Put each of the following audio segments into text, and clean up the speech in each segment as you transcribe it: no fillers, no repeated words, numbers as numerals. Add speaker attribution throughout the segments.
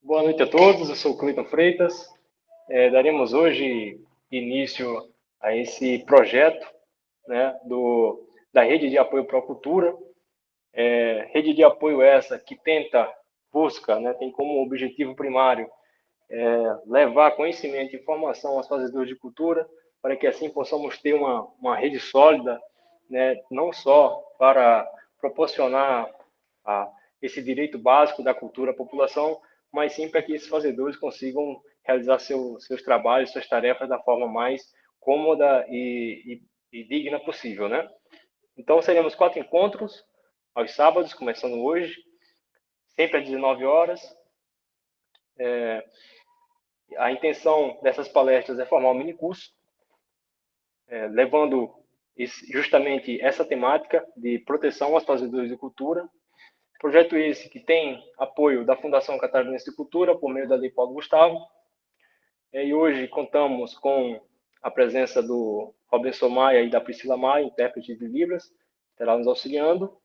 Speaker 1: Boa noite a todos, eu sou o Cleiton Freitas. Daremos hoje início a esse projeto, né, da Rede de Apoio para a Cultura. Rede de apoio essa que busca, né, tem como objetivo primário levar conhecimento e informação aos fazedores de cultura, para que assim possamos ter uma rede sólida, né, não só para proporcionar a, esse direito básico da cultura à população, mas sim para que esses fazedores consigam realizar seus trabalhos, suas tarefas da forma mais cômoda e digna possível, né? Então, seremos 4 encontros aos sábados, começando hoje, sempre às 19 horas. A intenção dessas palestras é formar um minicurso, levando justamente essa temática de proteção aos fazedores de cultura. Projeto esse que tem apoio da Fundação Catarinense de Cultura, por meio da Lei Paulo Gustavo. E hoje contamos com a presença do Robinson Maia e da Priscila Maia, intérprete de Libras, estará nos auxiliando.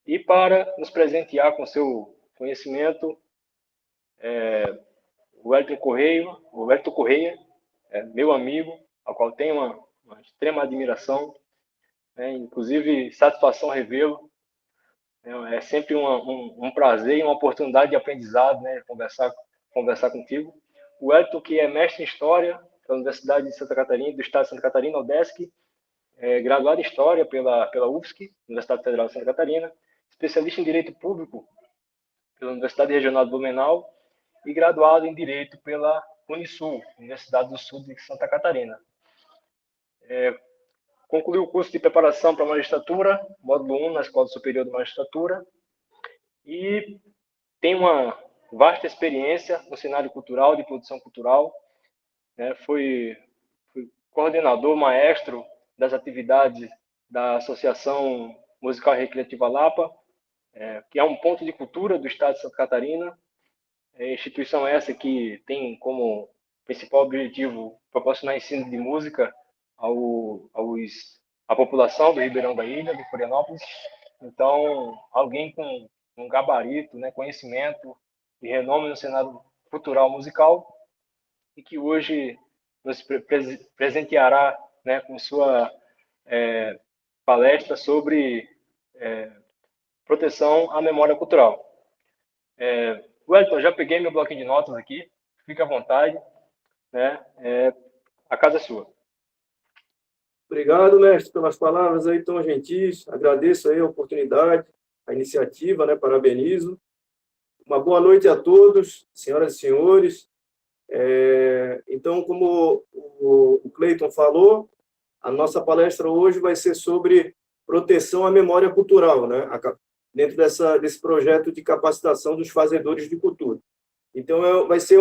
Speaker 1: E para nos presentear com seu conhecimento, o Wellington Correia, meu amigo, ao qual tenho uma extrema admiração, inclusive satisfação revê-lo. É sempre um prazer e uma oportunidade de aprendizado, né, conversar contigo. O Wellington, que é mestre em História pela Universidade de Santa Catarina, do Estado de Santa Catarina, UDESC, graduado em História pela UFSC, Universidade Federal de Santa Catarina, especialista em Direito Público pela Universidade Regional de Blumenau e graduado em Direito pela Unisul, Universidade do Sul de Santa Catarina. Concluiu o curso de preparação para a magistratura, módulo 1 na Escola Superior de Magistratura, e tem uma vasta experiência no cenário cultural, de produção cultural. Foi coordenador, maestro das atividades da Associação Musical Recreativa Lapa, que é um ponto de cultura do estado de Santa Catarina. Instituição essa que tem como principal objetivo proporcionar ensino de música à população do Ribeirão da Ilha, de Florianópolis. Então, alguém com um gabarito, né, conhecimento e renome no cenário cultural musical, e que hoje nos presenteará, né, com sua palestra sobre proteção à memória cultural. Wellington, já peguei meu bloquinho de notas aqui, fique à vontade, né? A casa é sua.
Speaker 2: Obrigado, mestre, pelas palavras aí tão gentis. Agradeço aí a oportunidade, a iniciativa, né? Parabenizo. Uma boa noite a todos, senhoras e senhores. Então, como o Cleiton falou, a nossa palestra hoje vai ser sobre proteção à memória cultural, né? Dentro desse projeto de capacitação dos fazedores de cultura. Então, vai ser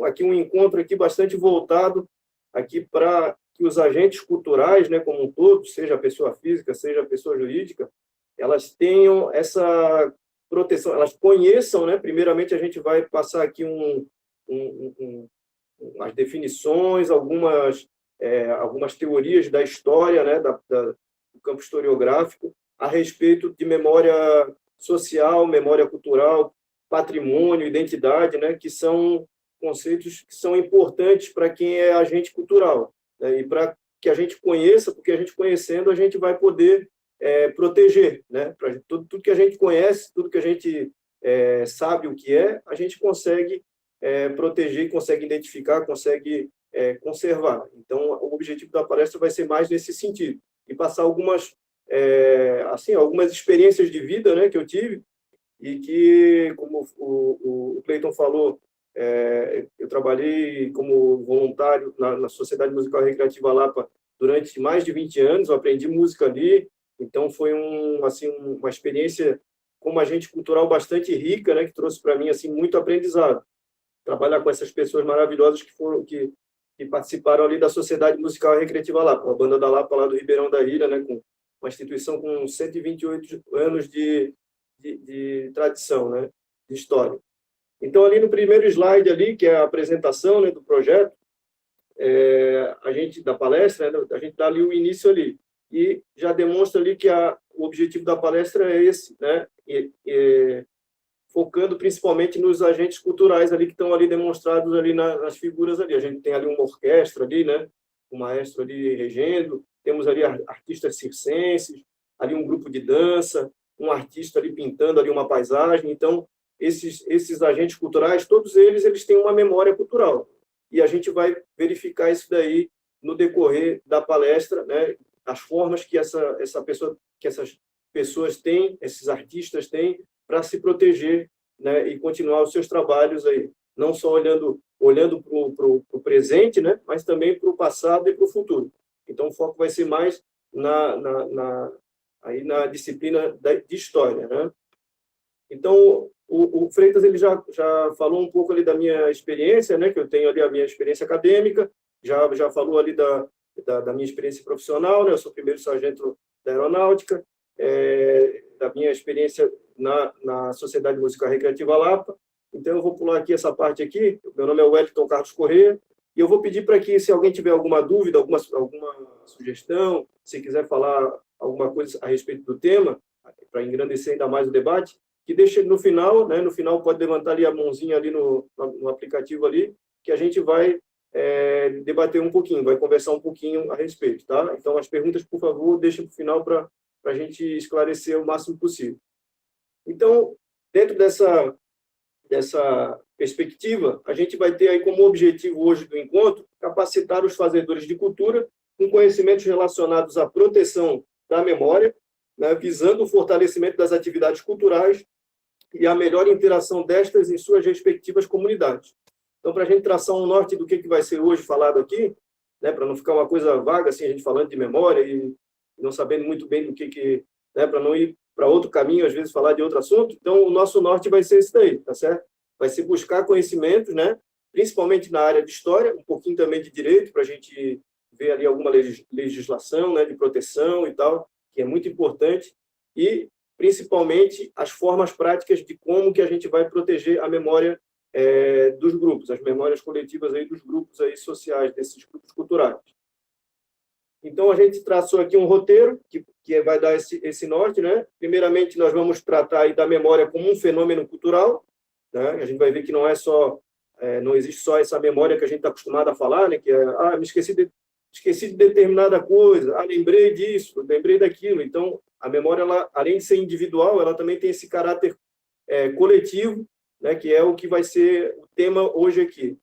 Speaker 2: aqui um encontro aqui bastante voltado aqui para que os agentes culturais, né, como um todo, seja a pessoa física, seja a pessoa jurídica, elas tenham essa proteção, elas conheçam, né? Primeiramente, a gente vai passar aqui umas definições, algumas teorias da história, né, do campo historiográfico, a respeito de memória social, memória cultural, patrimônio, identidade, né, que são conceitos que são importantes para quem é agente cultural, né, e para que a gente conheça, porque a gente conhecendo, a gente vai poder proteger, né, tudo que a gente conhece, tudo que a gente sabe o que a gente consegue proteger, consegue identificar, consegue conservar. Então, o objetivo da palestra vai ser mais nesse sentido, e passar algumas experiências de vida, né, que eu tive, e que, como o Cleiton falou, eu trabalhei como voluntário na Sociedade Musical Recreativa Lapa durante mais de 20 anos, eu aprendi música ali, então foi uma experiência como agente cultural bastante rica, né, que trouxe para mim assim, muito aprendizado. Trabalhar com essas pessoas maravilhosas que participaram ali da Sociedade Musical Recreativa Lapa, a banda da Lapa lá do Ribeirão da Ilha, né, com uma instituição com 128 anos de tradição, né, de história. Então, ali no primeiro slide, ali, que é a apresentação, né, do projeto, da palestra, né, a gente dá ali o início ali, e já demonstra ali que o objetivo da palestra é esse, né, focando principalmente nos agentes culturais ali que estão ali demonstrados ali nas figuras ali. A gente tem ali uma orquestra ali, né? Um maestro ali regendo, temos ali artistas circenses, ali um grupo de dança, um artista ali pintando ali uma paisagem. Então, esses agentes culturais, todos eles têm uma memória cultural. E a gente vai verificar isso daí no decorrer da palestra, né? As formas que essas pessoas têm, esses artistas têm, para se proteger, né? E continuar os seus trabalhos aí, não só olhando para o presente, né? Mas também para o passado e para o futuro. Então, o foco vai ser mais aí na disciplina de história, né? Então, o Freitas ele já falou um pouco ali da minha experiência, né? Que eu tenho ali a minha experiência acadêmica, já falou ali da minha experiência profissional, né? Eu sou primeiro sargento da aeronáutica, da minha experiência na Sociedade Musical Recreativa Lapa. Então, eu vou pular aqui essa parte aqui. Meu nome é Wellington Carlos Corrêa, e eu vou pedir para que, se alguém tiver alguma dúvida, alguma sugestão, se quiser falar alguma coisa a respeito do tema, para engrandecer ainda mais o debate, que deixe no final, né? No final pode levantar ali a mãozinha ali no aplicativo ali, que a gente vai debater um pouquinho, vai conversar um pouquinho a respeito, tá? Então, as perguntas, por favor, deixem para o final para a gente esclarecer o máximo possível. Então, dentro dessa perspectiva, a gente vai ter aí como objetivo hoje do encontro capacitar os fazedores de cultura com conhecimentos relacionados à proteção da memória, né, visando o fortalecimento das atividades culturais e a melhor interação destas em suas respectivas comunidades. Então, para a gente traçar um norte do que vai ser hoje falado aqui, né, para não ficar uma coisa vaga, assim, a gente falando de memória e não sabendo muito bem do que né, para não ir para outro caminho, às vezes falar de outro assunto, então o nosso norte vai ser esse daí, tá certo? Vai ser buscar conhecimentos, né, principalmente na área de história, um pouquinho também de direito, para a gente ver ali alguma legislação, né, de proteção e tal, que é muito importante, e principalmente as formas práticas de como que a gente vai proteger a memória dos grupos, as memórias coletivas aí dos grupos aí sociais, desses grupos culturais. Então, a gente traçou aqui um roteiro que vai dar esse norte, né? Primeiramente, nós vamos tratar aí da memória como um fenômeno cultural, né? A gente vai ver que não existe só essa memória que a gente está acostumado a falar, né? Que me esqueci de determinada coisa, lembrei disso, lembrei daquilo. Então, a memória, ela, além de ser individual, ela também tem esse caráter coletivo, né? Que é o que vai ser o tema hoje aqui.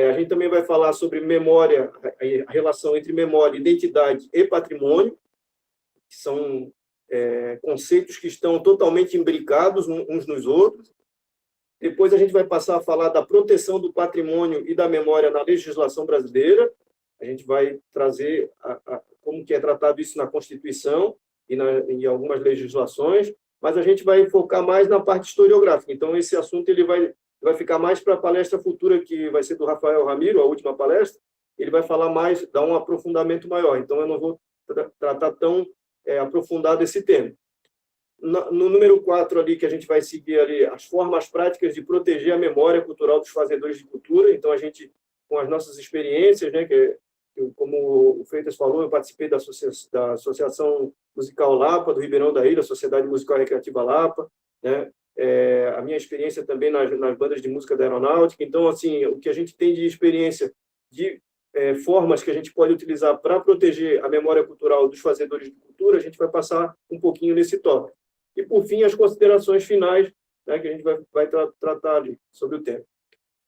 Speaker 2: A gente também vai falar sobre memória, a relação entre memória, identidade e patrimônio, que são conceitos que estão totalmente imbricados uns nos outros. Depois a gente vai passar a falar da proteção do patrimônio e da memória na legislação brasileira. A gente vai trazer como que é tratado isso na Constituição e em algumas legislações, mas a gente vai focar mais na parte historiográfica. Então, esse assunto ele vai ficar mais para a palestra futura, que vai ser do Rafael Ramiro, a última palestra. Ele vai falar mais, dar um aprofundamento maior. Então, eu não vou tratar tão aprofundado esse tema. No número 4 ali, que a gente vai seguir ali, as formas práticas de proteger a memória cultural dos fazedores de cultura. Então, a gente, com as nossas experiências, né, como o Freitas falou, eu participei da Associação Musical Lapa, do Ribeirão da Ilha, Sociedade Musical Recreativa Lapa, né? A minha experiência também nas bandas de música da aeronáutica. Então, assim, o que a gente tem de experiência de formas que a gente pode utilizar para proteger a memória cultural dos fazedores de cultura, a gente vai passar um pouquinho nesse tópico. E, por fim, as considerações finais, né, que a gente vai tratar ali sobre o tema.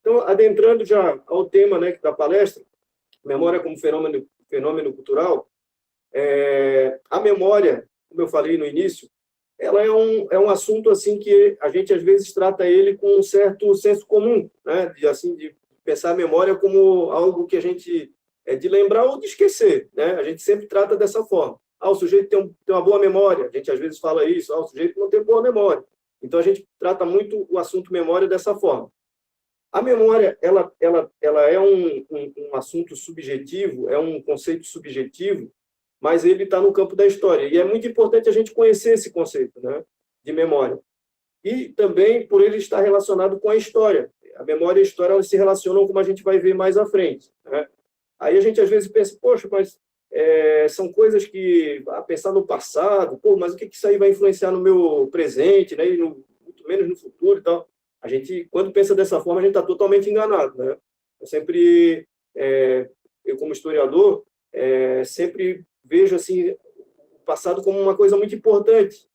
Speaker 2: Então, adentrando já ao tema, né, da palestra, memória como fenômeno cultural, a memória, como eu falei no início, ela é um assunto assim que a gente às vezes trata ele com um certo senso comum, né? De pensar a memória como algo que a gente de lembrar ou de esquecer, né? A gente sempre trata dessa forma. O sujeito tem uma boa memória, a gente às vezes fala isso, o sujeito não tem boa memória. Então a gente trata muito o assunto memória dessa forma. A memória, ela é um assunto subjetivo, é um conceito subjetivo, mas ele está no campo da história. E é muito importante a gente conhecer esse conceito, né, de memória. E também por ele estar relacionado com a história. A memória e a história elas se relacionam, como a gente vai ver mais à frente, né? Aí a gente às vezes pensa, poxa, mas são coisas que, pensar no passado, mas o que isso aí vai influenciar no meu presente, né, e muito menos no futuro e tal. A gente, quando pensa dessa forma, a gente está totalmente enganado, né? Eu sempre, eu como historiador, sempre vejo assim o passado como uma coisa muito importante.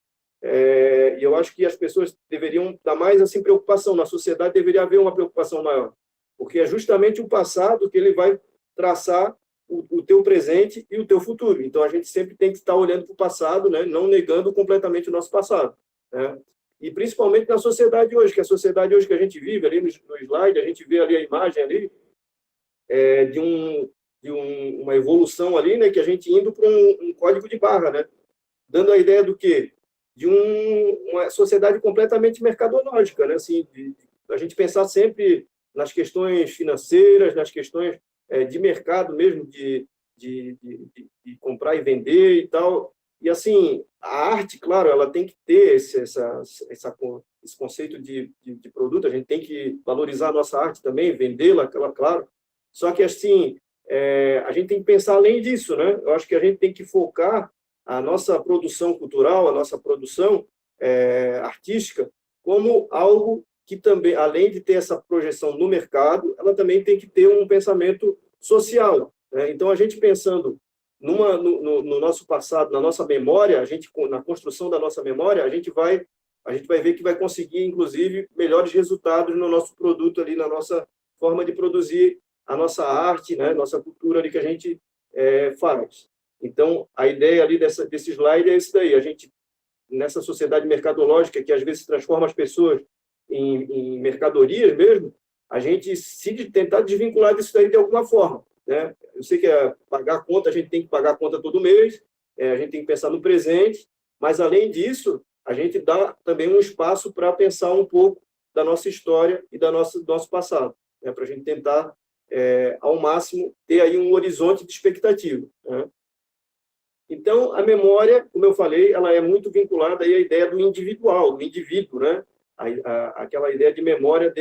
Speaker 2: E eu acho que as pessoas deveriam dar mais assim preocupação, na sociedade deveria haver uma preocupação maior, porque é justamente o passado que ele vai traçar o teu presente e o teu futuro. Então a gente sempre tem que estar olhando para o passado, né, não negando completamente o nosso passado, né? E principalmente na sociedade hoje, que a sociedade hoje que a gente vive ali no slide, a gente vê ali a imagem ali uma evolução ali, né, que a gente indo para um código de barra, né, dando a ideia do quê? De uma sociedade completamente mercadológica, né? Assim, a gente pensar sempre nas questões financeiras, nas questões de mercado mesmo, de comprar e vender e tal. E, assim, a arte, claro, ela tem que ter esse conceito de produto, a gente tem que valorizar a nossa arte também, vendê-la, claro. Só que, assim, a gente tem que pensar além disso, né? Eu acho que a gente tem que focar a nossa produção cultural, a nossa produção artística, como algo que também, além de ter essa projeção no mercado, ela também tem que ter um pensamento social, né? Então, a gente pensando no nosso passado, na nossa memória, na construção da nossa memória, a gente vai ver que vai conseguir, inclusive, melhores resultados no nosso produto ali, na nossa forma de produzir a nossa arte, né? Nossa cultura ali que a gente faz. Então, a ideia ali desse slide é isso daí. A gente, nessa sociedade mercadológica, que às vezes transforma as pessoas em mercadorias mesmo, a gente tentar desvincular disso daí de alguma forma, né? Eu sei que pagar a conta, a gente tem que pagar a conta todo mês, a gente tem que pensar no presente, mas, além disso, a gente dá também um espaço para pensar um pouco da nossa história e do nosso passado, né? Para a gente tentar, ao máximo, ter aí um horizonte de expectativa, né? Então, a memória, como eu falei, ela é muito vinculada aí à ideia do individual, do indivíduo, né? Aquela ideia de memória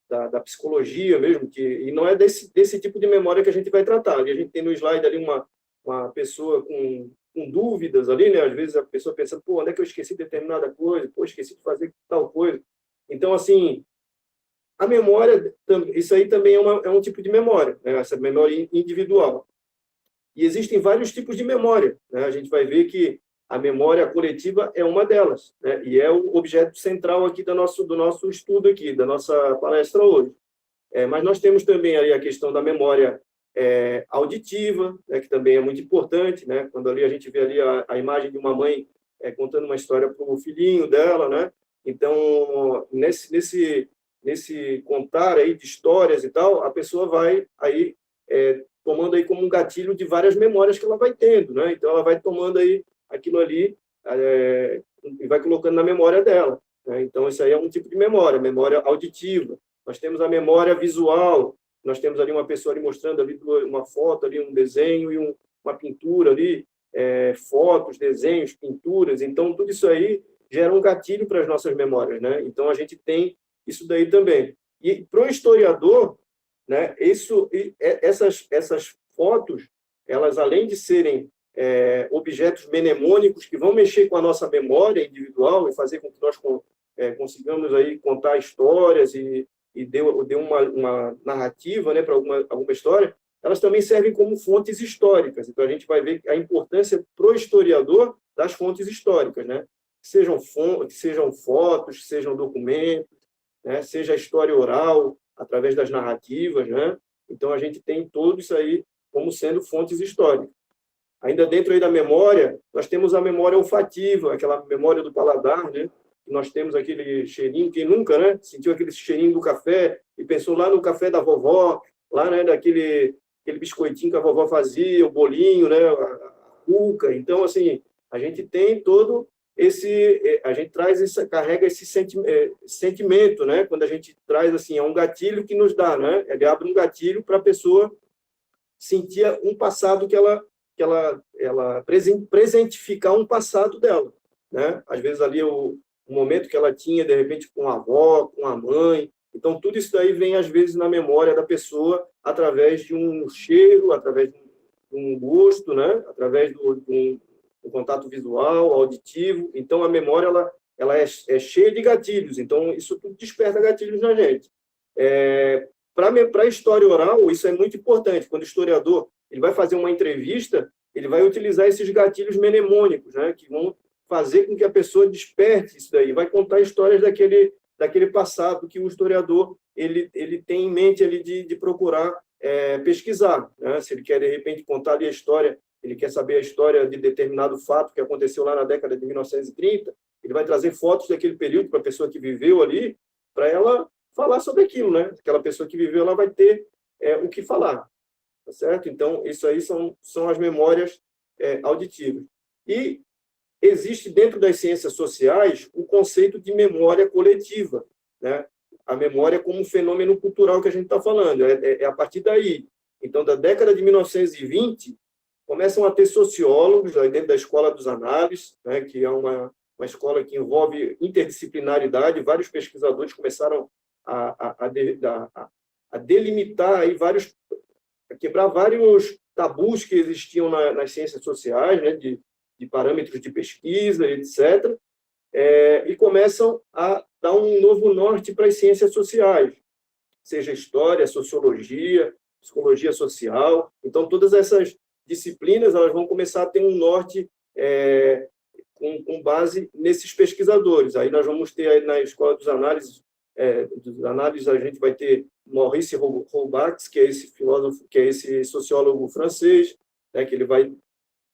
Speaker 2: da psicologia mesmo, e não é desse tipo de memória que a gente vai tratar. A gente tem no slide ali uma pessoa com dúvidas ali, né? Às vezes a pessoa pensa, pô, onde é que eu esqueci determinada coisa? Pô, esqueci de fazer tal coisa. Então, assim, a memória, isso aí também é um tipo de memória, né? Essa memória individual. E existem vários tipos de memória, né? A gente vai ver que a memória coletiva é uma delas, né? E é o objeto central aqui do nosso estudo aqui, da nossa palestra hoje. Mas nós temos também aí a questão da memória auditiva, né? Que também é muito importante, né? Quando ali a gente vê ali a imagem de uma mãe contando uma história para o filhinho dela, né? Então, nesse contar aí de histórias e tal, a pessoa vai aí tomando aí como um gatilho de várias memórias que ela vai tendo, né? Então, ela vai tomando aí aquilo ali e vai colocando na memória dela, né? Então, isso aí é um tipo de memória auditiva. Nós temos a memória visual, nós temos ali uma pessoa ali mostrando ali uma foto, ali um desenho e uma pintura ali, fotos, desenhos, pinturas. Então, tudo isso aí gera um gatilho para as nossas memórias, né? Então, a gente tem isso daí também. E para o historiador, né, essas fotos, elas, além de serem objetos mnemônicos que vão mexer com a nossa memória individual e fazer com que nós consigamos aí contar histórias e dê uma narrativa, né, para alguma história, elas também servem como fontes históricas. Então, a gente vai ver a importância para o historiador das fontes históricas, né? Sejam fotos, sejam documentos, né, seja a história oral, através das narrativas, né? Então, a gente tem tudo isso aí como sendo fontes históricas. Ainda dentro aí da memória, nós temos a memória olfativa, aquela memória do paladar, né? Nós temos aquele cheirinho, quem nunca, né? Sentiu aquele cheirinho do café e pensou lá no café da vovó, lá, né, aquele biscoitinho que a vovó fazia, o bolinho, né, a cuca. Então, assim, a gente tem todo a gente carrega esse sentimento, né? Quando a gente traz, assim, é um gatilho que nos dá, né? Ele abre um gatilho para a pessoa sentir um passado que ela presentificar um passado dela, né? Às vezes ali o momento que ela tinha, de repente, com a avó, com a mãe. Então, tudo isso daí vem, às vezes, na memória da pessoa através de um cheiro, através de um gosto, né? Através do contato visual, auditivo. Então, a memória ela é cheia de gatilhos, então isso tudo desperta gatilhos na gente. Para a história oral, isso é muito importante. Quando o historiador ele vai fazer uma entrevista, ele vai utilizar esses gatilhos mnemônicos, né, que vão fazer com que a pessoa desperte isso daí, vai contar histórias daquele passado que o historiador ele tem em mente ali de procurar pesquisar, né? Se ele quer, de repente, contar ali a história, ele quer saber a história de determinado fato que aconteceu lá na década de 1930, ele vai trazer fotos daquele período para a pessoa que viveu ali, para ela falar sobre aquilo, né? Aquela pessoa que viveu, ela vai ter o que falar, tá certo? Então, isso aí são as memórias auditivas. E existe dentro das ciências sociais o conceito de memória coletiva, né? A memória como um fenômeno cultural que a gente está falando, é a partir daí. Então, da década de 1920, começam a ter sociólogos aí dentro da Escola dos Análises, né, que é uma escola que envolve interdisciplinaridade, vários pesquisadores começaram a delimitar aí a quebrar vários tabus que existiam nas ciências sociais, né, de parâmetros de pesquisa, etc., e começam a dar um novo norte para as ciências sociais, seja história, sociologia, psicologia social. Então, todas essas disciplinas elas vão começar a ter um norte com base nesses pesquisadores. Aí nós vamos ter aí na Escola dos Análises, a gente vai ter Maurice Rollbach, que é esse filósofo, que é esse sociólogo francês, né, que ele vai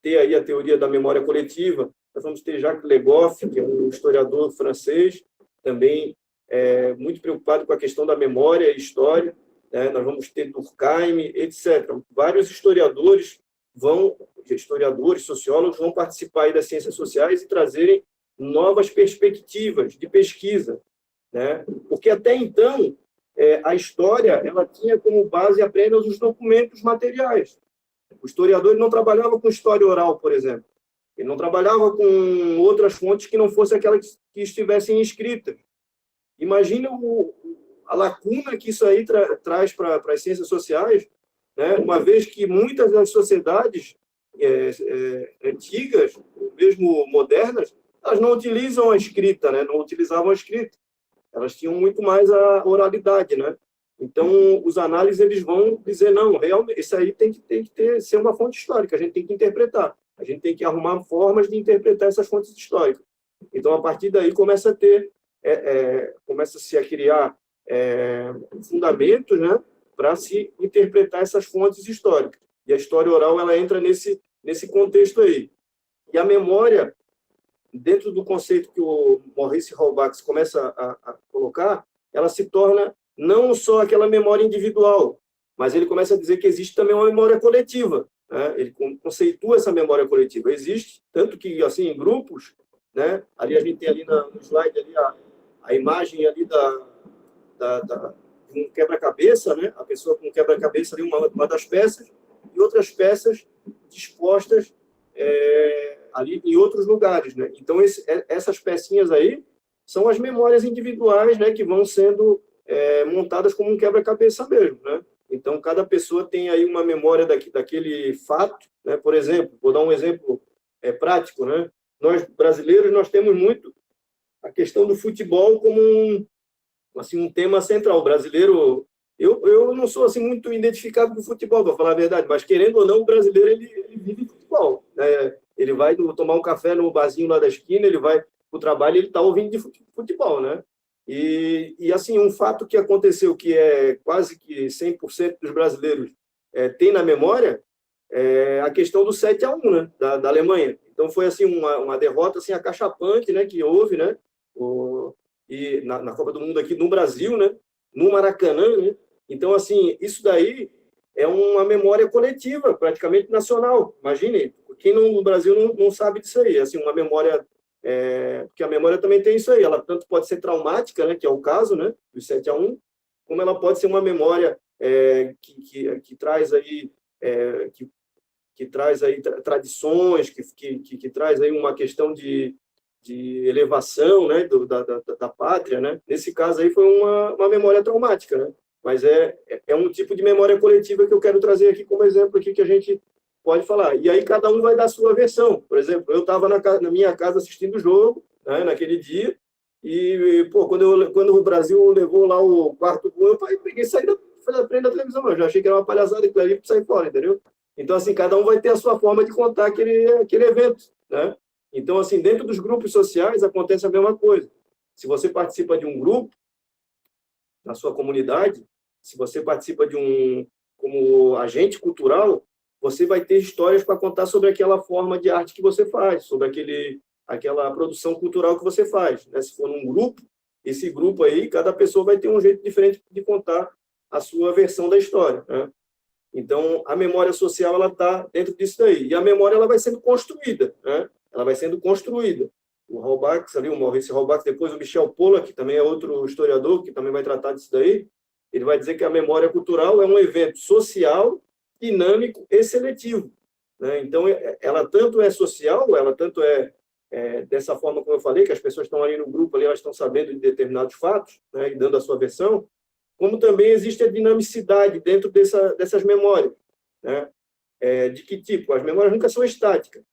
Speaker 2: ter aí a teoria da memória coletiva. Nós vamos ter Jacques Legoff, que é um historiador francês, também muito preocupado com a questão da memória e história. Né? Nós vamos ter Durkheim, etc. Vários historiadores, sociólogos, vão participar aí das ciências sociais e trazerem novas perspectivas de pesquisa. Né? Porque até então, a história ela tinha como base apenas os documentos materiais. O historiador não trabalhava com história oral, por exemplo. Ele não trabalhava com outras fontes que não fossem aquelas que estivessem escritas. Imagina a lacuna que isso aí traz para as ciências sociais, né? Uma vez que muitas das sociedades antigas, mesmo modernas, elas não utilizam a escrita, né? Não utilizavam a escrita. Elas tinham muito mais a oralidade, né? Então, os análises eles vão dizer, não, realmente, isso aí tem que ser uma fonte histórica, a gente tem que interpretar. A gente tem que arrumar formas de interpretar essas fontes históricas. Então, a partir daí, começa-se a criar fundamentos, né, para se interpretar essas fontes históricas. E a história oral ela entra nesse contexto aí. E a memória, dentro do conceito que o Maurice Rollbach começa a colocar, ela se torna não só aquela memória individual, mas ele começa a dizer que existe também uma memória coletiva. Né? Ele conceitua essa memória coletiva. Existe, tanto que, assim, em grupos, né? Ali a gente tem ali no slide ali a imagem ali de um quebra-cabeça, né? A pessoa com um quebra-cabeça ali, uma das peças, e outras peças dispostas ali em outros lugares. Né? Então, essas pecinhas aí são as memórias individuais, né? Que vão sendo montadas como um quebra-cabeça mesmo, né? Então, cada pessoa tem aí uma memória daquele fato, né? Por exemplo, vou dar um exemplo prático, né? Nós, brasileiros, nós temos muito a questão do futebol como um tema central. O brasileiro, eu não sou assim muito identificado com o futebol, para falar a verdade, mas, querendo ou não, o brasileiro ele vive futebol. Né? Ele vai tomar um café no barzinho lá da esquina, ele vai para o trabalho e ele está ouvindo de futebol, né? E, assim, um fato que aconteceu que quase que 100% dos brasileiros tem na memória a questão do 7-1, né, da Alemanha. Então, foi assim, uma derrota assim, acachapante, né, que houve, né, e na Copa do Mundo aqui no Brasil, né, no Maracanã. Né? Então, assim, isso daí é uma memória coletiva, praticamente nacional. Imagine, quem no Brasil não sabe disso aí. Assim, uma memória... porque a memória também tem isso aí, ela tanto pode ser traumática, né, que é o caso, né, do 7-1, como ela pode ser uma memória que traz aí tradições, que traz aí uma questão de elevação, né, da pátria, né. Nesse caso aí foi uma memória traumática, né, mas é um tipo de memória coletiva que eu quero trazer aqui como exemplo aqui que a gente pode falar. E aí cada um vai dar a sua versão. Por exemplo, eu estava na minha casa assistindo o jogo, né, naquele dia. E, pô, quando o Brasil levou lá o quarto gol, eu peguei e saí da frente da televisão. Eu já achei que era uma palhaçada aquilo ali para sair fora, entendeu? Então, assim, cada um vai ter a sua forma de contar aquele evento, né? Então, assim, dentro dos grupos sociais acontece a mesma coisa. Se você participa de um grupo na sua comunidade, se você participa de como agente cultural, você vai ter histórias para contar sobre aquela forma de arte que você faz, sobre aquela produção cultural que você faz, né? Se for num grupo, esse grupo aí, cada pessoa vai ter um jeito diferente de contar a sua versão da história, né? Então, a memória social ela está dentro disso daí. E a memória ela vai sendo construída, né? Ela vai sendo construída. O Halbach, ali, o Maurice Halbach, depois o Michel Pollack, que também é outro historiador, que também vai tratar disso daí, ele vai dizer que a memória cultural é um evento social, dinâmico e seletivo, né? Então, ela tanto é social, ela tanto dessa forma como eu falei, que as pessoas estão ali no grupo, ali, elas estão sabendo de determinados fatos, né, e dando a sua versão, como também existe a dinamicidade dentro dessas memórias, né? De que tipo? As memórias nunca são estáticas.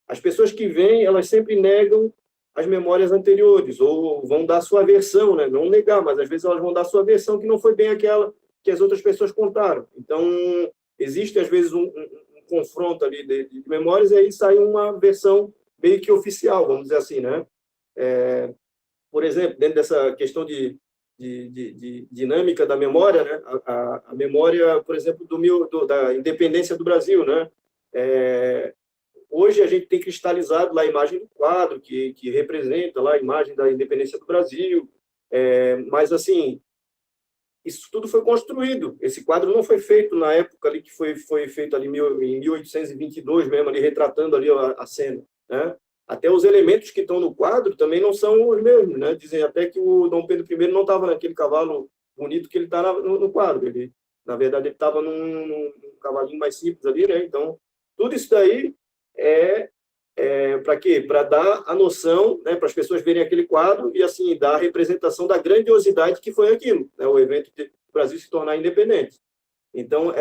Speaker 2: As pessoas que vêm, elas sempre negam as memórias anteriores, ou vão dar sua versão, né? Não negar, mas às vezes elas vão dar sua versão que não foi bem aquela que as outras pessoas contaram. Então, existe às vezes um confronto ali de memórias, e aí sai uma versão meio que oficial, vamos dizer assim, né? Por exemplo, dentro dessa questão de dinâmica da memória, né? A memória, por exemplo, da independência do Brasil, né? Hoje a gente tem cristalizado lá a imagem do quadro que representa lá a imagem da independência do Brasil, mas assim, isso tudo foi construído. Esse quadro não foi feito na época ali que foi feito ali em 1822 mesmo, ali retratando ali a cena, né? Até os elementos que estão no quadro também não são os mesmos, né? Dizem até que o Dom Pedro I não estava naquele cavalo bonito que ele está no quadro. Ele, na verdade, ele estava num cavalinho mais simples ali, né? Então, tudo isso daí para quê? Para dar a noção, né, para as pessoas verem aquele quadro e, assim, dar a representação da grandiosidade que foi aquilo, né? O evento do Brasil se tornar independente. Então,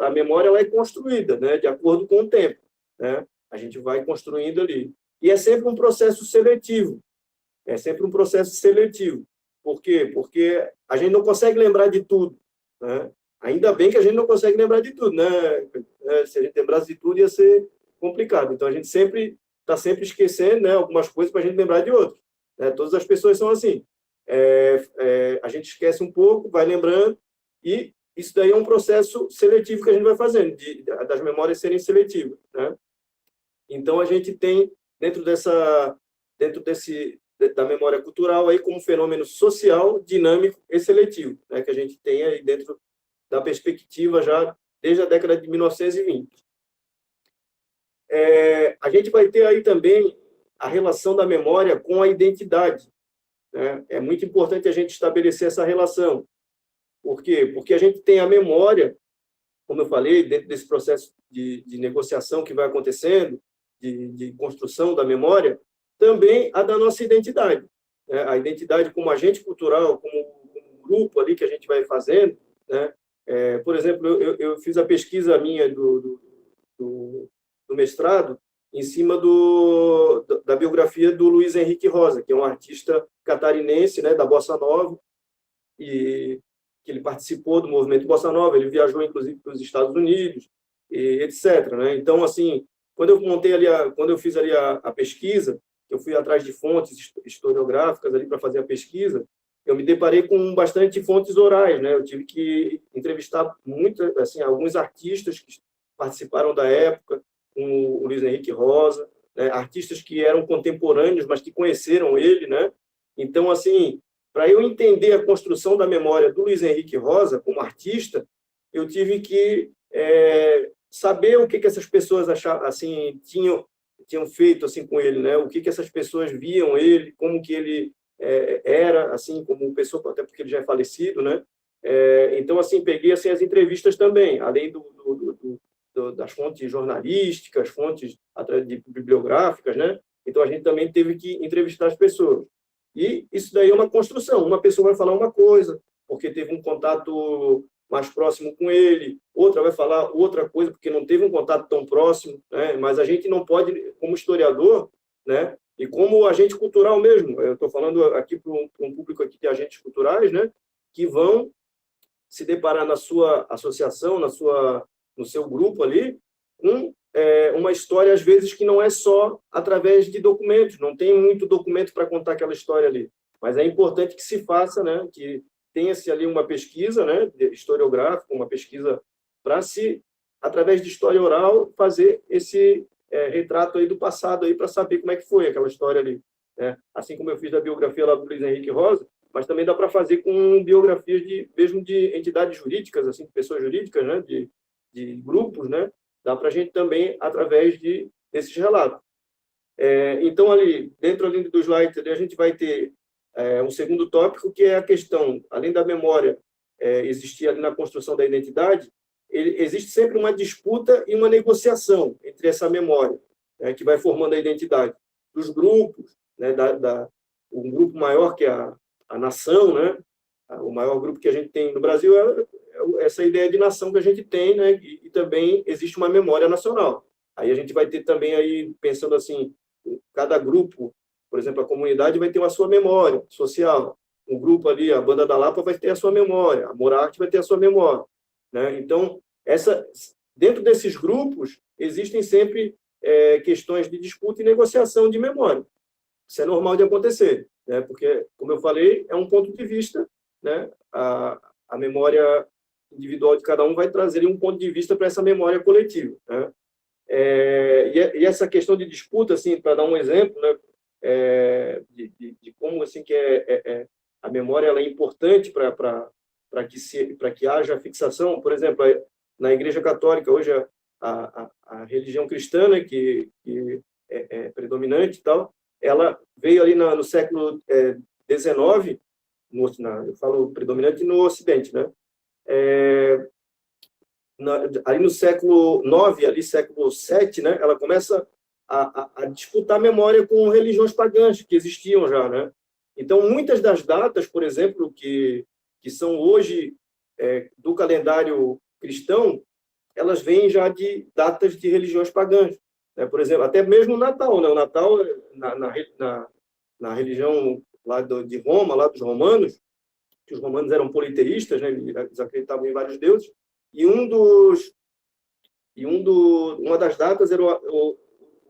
Speaker 2: a memória ela é construída, né, de acordo com o tempo, né? A gente vai construindo ali. E é sempre um processo seletivo. É sempre um processo seletivo. Por quê? Porque a gente não consegue lembrar de tudo, né? Ainda bem que a gente não consegue lembrar de tudo, né? Se a gente lembrasse de tudo, ia ser complicado. Então, a gente está sempre esquecendo, né, algumas coisas para a gente lembrar de outras, né? Todas as pessoas são assim. A gente esquece um pouco, vai lembrando, e isso daí é um processo seletivo que a gente vai fazendo, das memórias serem seletivas, né? Então, a gente tem, dentro da memória cultural, aí como fenômeno social, dinâmico e seletivo, né, que a gente tem aí dentro da perspectiva já desde a década de 1920. A gente vai ter aí também a relação da memória com a identidade, né? É muito importante a gente estabelecer essa relação. Por quê? Porque a gente tem a memória, como eu falei, dentro desse processo de negociação que vai acontecendo, de construção da memória, também a da nossa identidade, né? A identidade como agente cultural, como um grupo ali que a gente vai fazendo, né? Por exemplo, eu fiz a pesquisa minha do mestrado em cima da biografia do Luiz Henrique Rosa, que é um artista catarinense, né, da Bossa Nova, e que ele participou do movimento Bossa Nova, ele viajou, inclusive, para os Estados Unidos, e etc., né? Então, assim, quando eu fiz ali a pesquisa, eu fui atrás de fontes historiográficas ali para fazer a pesquisa, eu me deparei com bastante fontes orais, né? Eu tive que entrevistar alguns artistas que participaram da época, com o Luiz Henrique Rosa, né? Artistas que eram contemporâneos, mas que conheceram ele, né? Então, assim, para eu entender a construção da memória do Luiz Henrique Rosa como artista, eu tive que saber o que essas pessoas achavam, assim, tinham feito assim com ele, né? O que essas pessoas viam ele, como que ele era, assim, como pessoa, até porque ele já é falecido, né? Então, assim, peguei assim as entrevistas também, além das fontes jornalísticas, fontes bibliográficas, né? Então, a gente também teve que entrevistar as pessoas. E isso daí é uma construção. Uma pessoa vai falar uma coisa, porque teve um contato mais próximo com ele, outra vai falar outra coisa, porque não teve um contato tão próximo, né? Mas a gente não pode, como historiador, né, E como agente cultural mesmo, eu estou falando aqui para um público aqui de agentes culturais, né, que vão se deparar na sua associação, no seu grupo ali, com uma história, às vezes, que não é só através de documentos, não tem muito documento para contar aquela história ali, mas é importante que se faça, né, que tenha-se ali uma pesquisa, né, historiográfica, uma pesquisa para se, através de história oral, fazer esse retrato aí do passado aí para saber como é que foi aquela história ali, né? Assim como eu fiz da biografia lá do Luiz Henrique Rosa, mas também dá para fazer com biografias mesmo de entidades jurídicas, assim, de pessoas jurídicas, né, de grupos, né? Dá para a gente também através desses relatos. Então ali dentro ali do slide a gente vai ter um segundo tópico, que é a questão, além da memória existir ali na construção da identidade, existe sempre uma disputa e uma negociação entre essa memória, né, que vai formando a identidade dos grupos, né, um grupo maior que a nação, né, o maior grupo que a gente tem no Brasil é essa ideia de nação que a gente tem, né, e também existe uma memória nacional. Aí a gente vai ter também, aí, pensando assim, cada grupo, por exemplo, a comunidade vai ter a sua memória social, um grupo ali, a Banda da Lapa vai ter a sua memória, a Morarte vai ter a sua memória, né? Então, dentro desses grupos, existem sempre questões de disputa e negociação de memória. Isso é normal de acontecer, né? Porque, como eu falei, é um ponto de vista, né? A memória individual de cada um vai trazer um ponto de vista para essa memória coletiva, né? E essa questão de disputa, assim, para dar um exemplo, né, de como assim que a memória ela é importante para que haja fixação. Por exemplo, na Igreja Católica hoje a religião cristã, né, que é predominante e tal, ela veio ali no século XIX, eu falo predominante no Ocidente, né? Ali no século IX, ali século VII, né, ela começa a disputar memória com religiões pagãs que existiam já, né? Então, muitas das datas, por exemplo, que são hoje do calendário cristão, elas vêm já de datas de religiões pagãs, né? Por exemplo, até mesmo o Natal, né? O Natal, na religião lá de Roma, lá dos romanos, que os romanos eram politeístas, né? Eles acreditavam em vários deuses, e uma das datas era o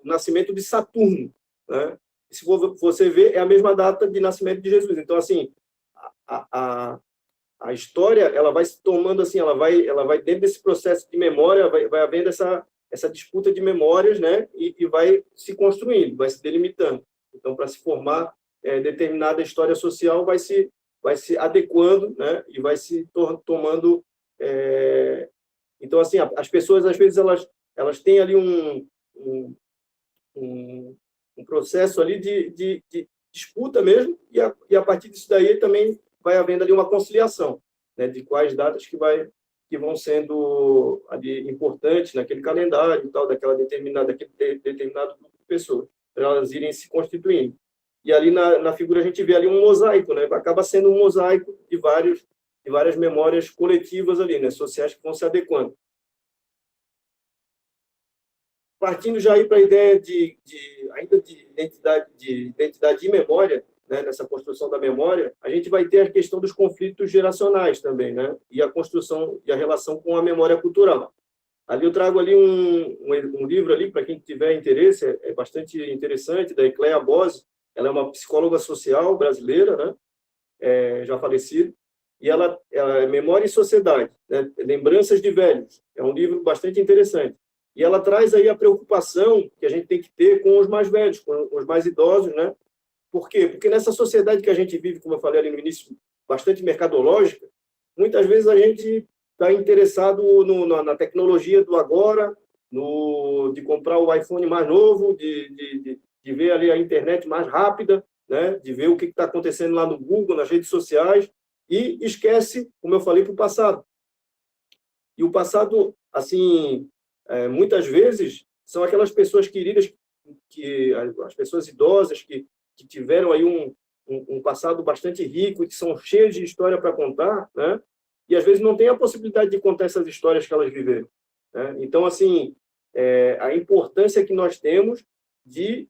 Speaker 2: nascimento de Saturno, né? E se você ver, é a mesma data de nascimento de Jesus. Então, assim, a história ela vai se tomando assim, ela vai dentro desse processo de memória, vai havendo essa disputa de memórias, né? E vai se construindo, vai se delimitando. Então, para se formar determinada história social, vai se adequando, né? E vai se tomando. Então, assim, as pessoas às vezes elas têm ali um processo ali de disputa mesmo, e a partir disso daí também vai havendo ali uma conciliação, né, de quais datas que vão sendo ali importantes naquele calendário e tal, daquele determinado grupo de pessoas, para elas irem se constituindo. E ali na figura a gente vê ali um mosaico, né, acaba sendo um mosaico de várias memórias coletivas ali, né, sociais, que vão se adequando. Partindo já aí para a ideia ainda de identidade e memória, né, nessa construção da memória, a gente vai ter a questão dos conflitos geracionais também, né, e a construção e a relação com a memória cultural. Ali eu trago ali um livro ali, para quem tiver interesse, é bastante interessante, da Ecléa Bose. Ela é uma psicóloga social brasileira, né, já falecida, e ela é Memória e Sociedade, né, Lembranças de Velhos. É um livro bastante interessante. E ela traz aí a preocupação que a gente tem que ter com os mais velhos, com os mais idosos, né? Por quê? Porque nessa sociedade que a gente vive, como eu falei ali no início, bastante mercadológica, muitas vezes a gente está interessado na tecnologia do agora, de comprar o iPhone mais novo, de ver ali a internet mais rápida, né? De ver o que está acontecendo lá no Google, nas redes sociais, e esquece, como eu falei, para o passado. E o passado, assim, muitas vezes, são aquelas pessoas queridas, as pessoas idosas que tiveram aí um passado bastante rico, que são cheias de história para contar, né? E às vezes não tem a possibilidade de contar essas histórias que elas viveram, né? Então, assim, a importância que nós temos de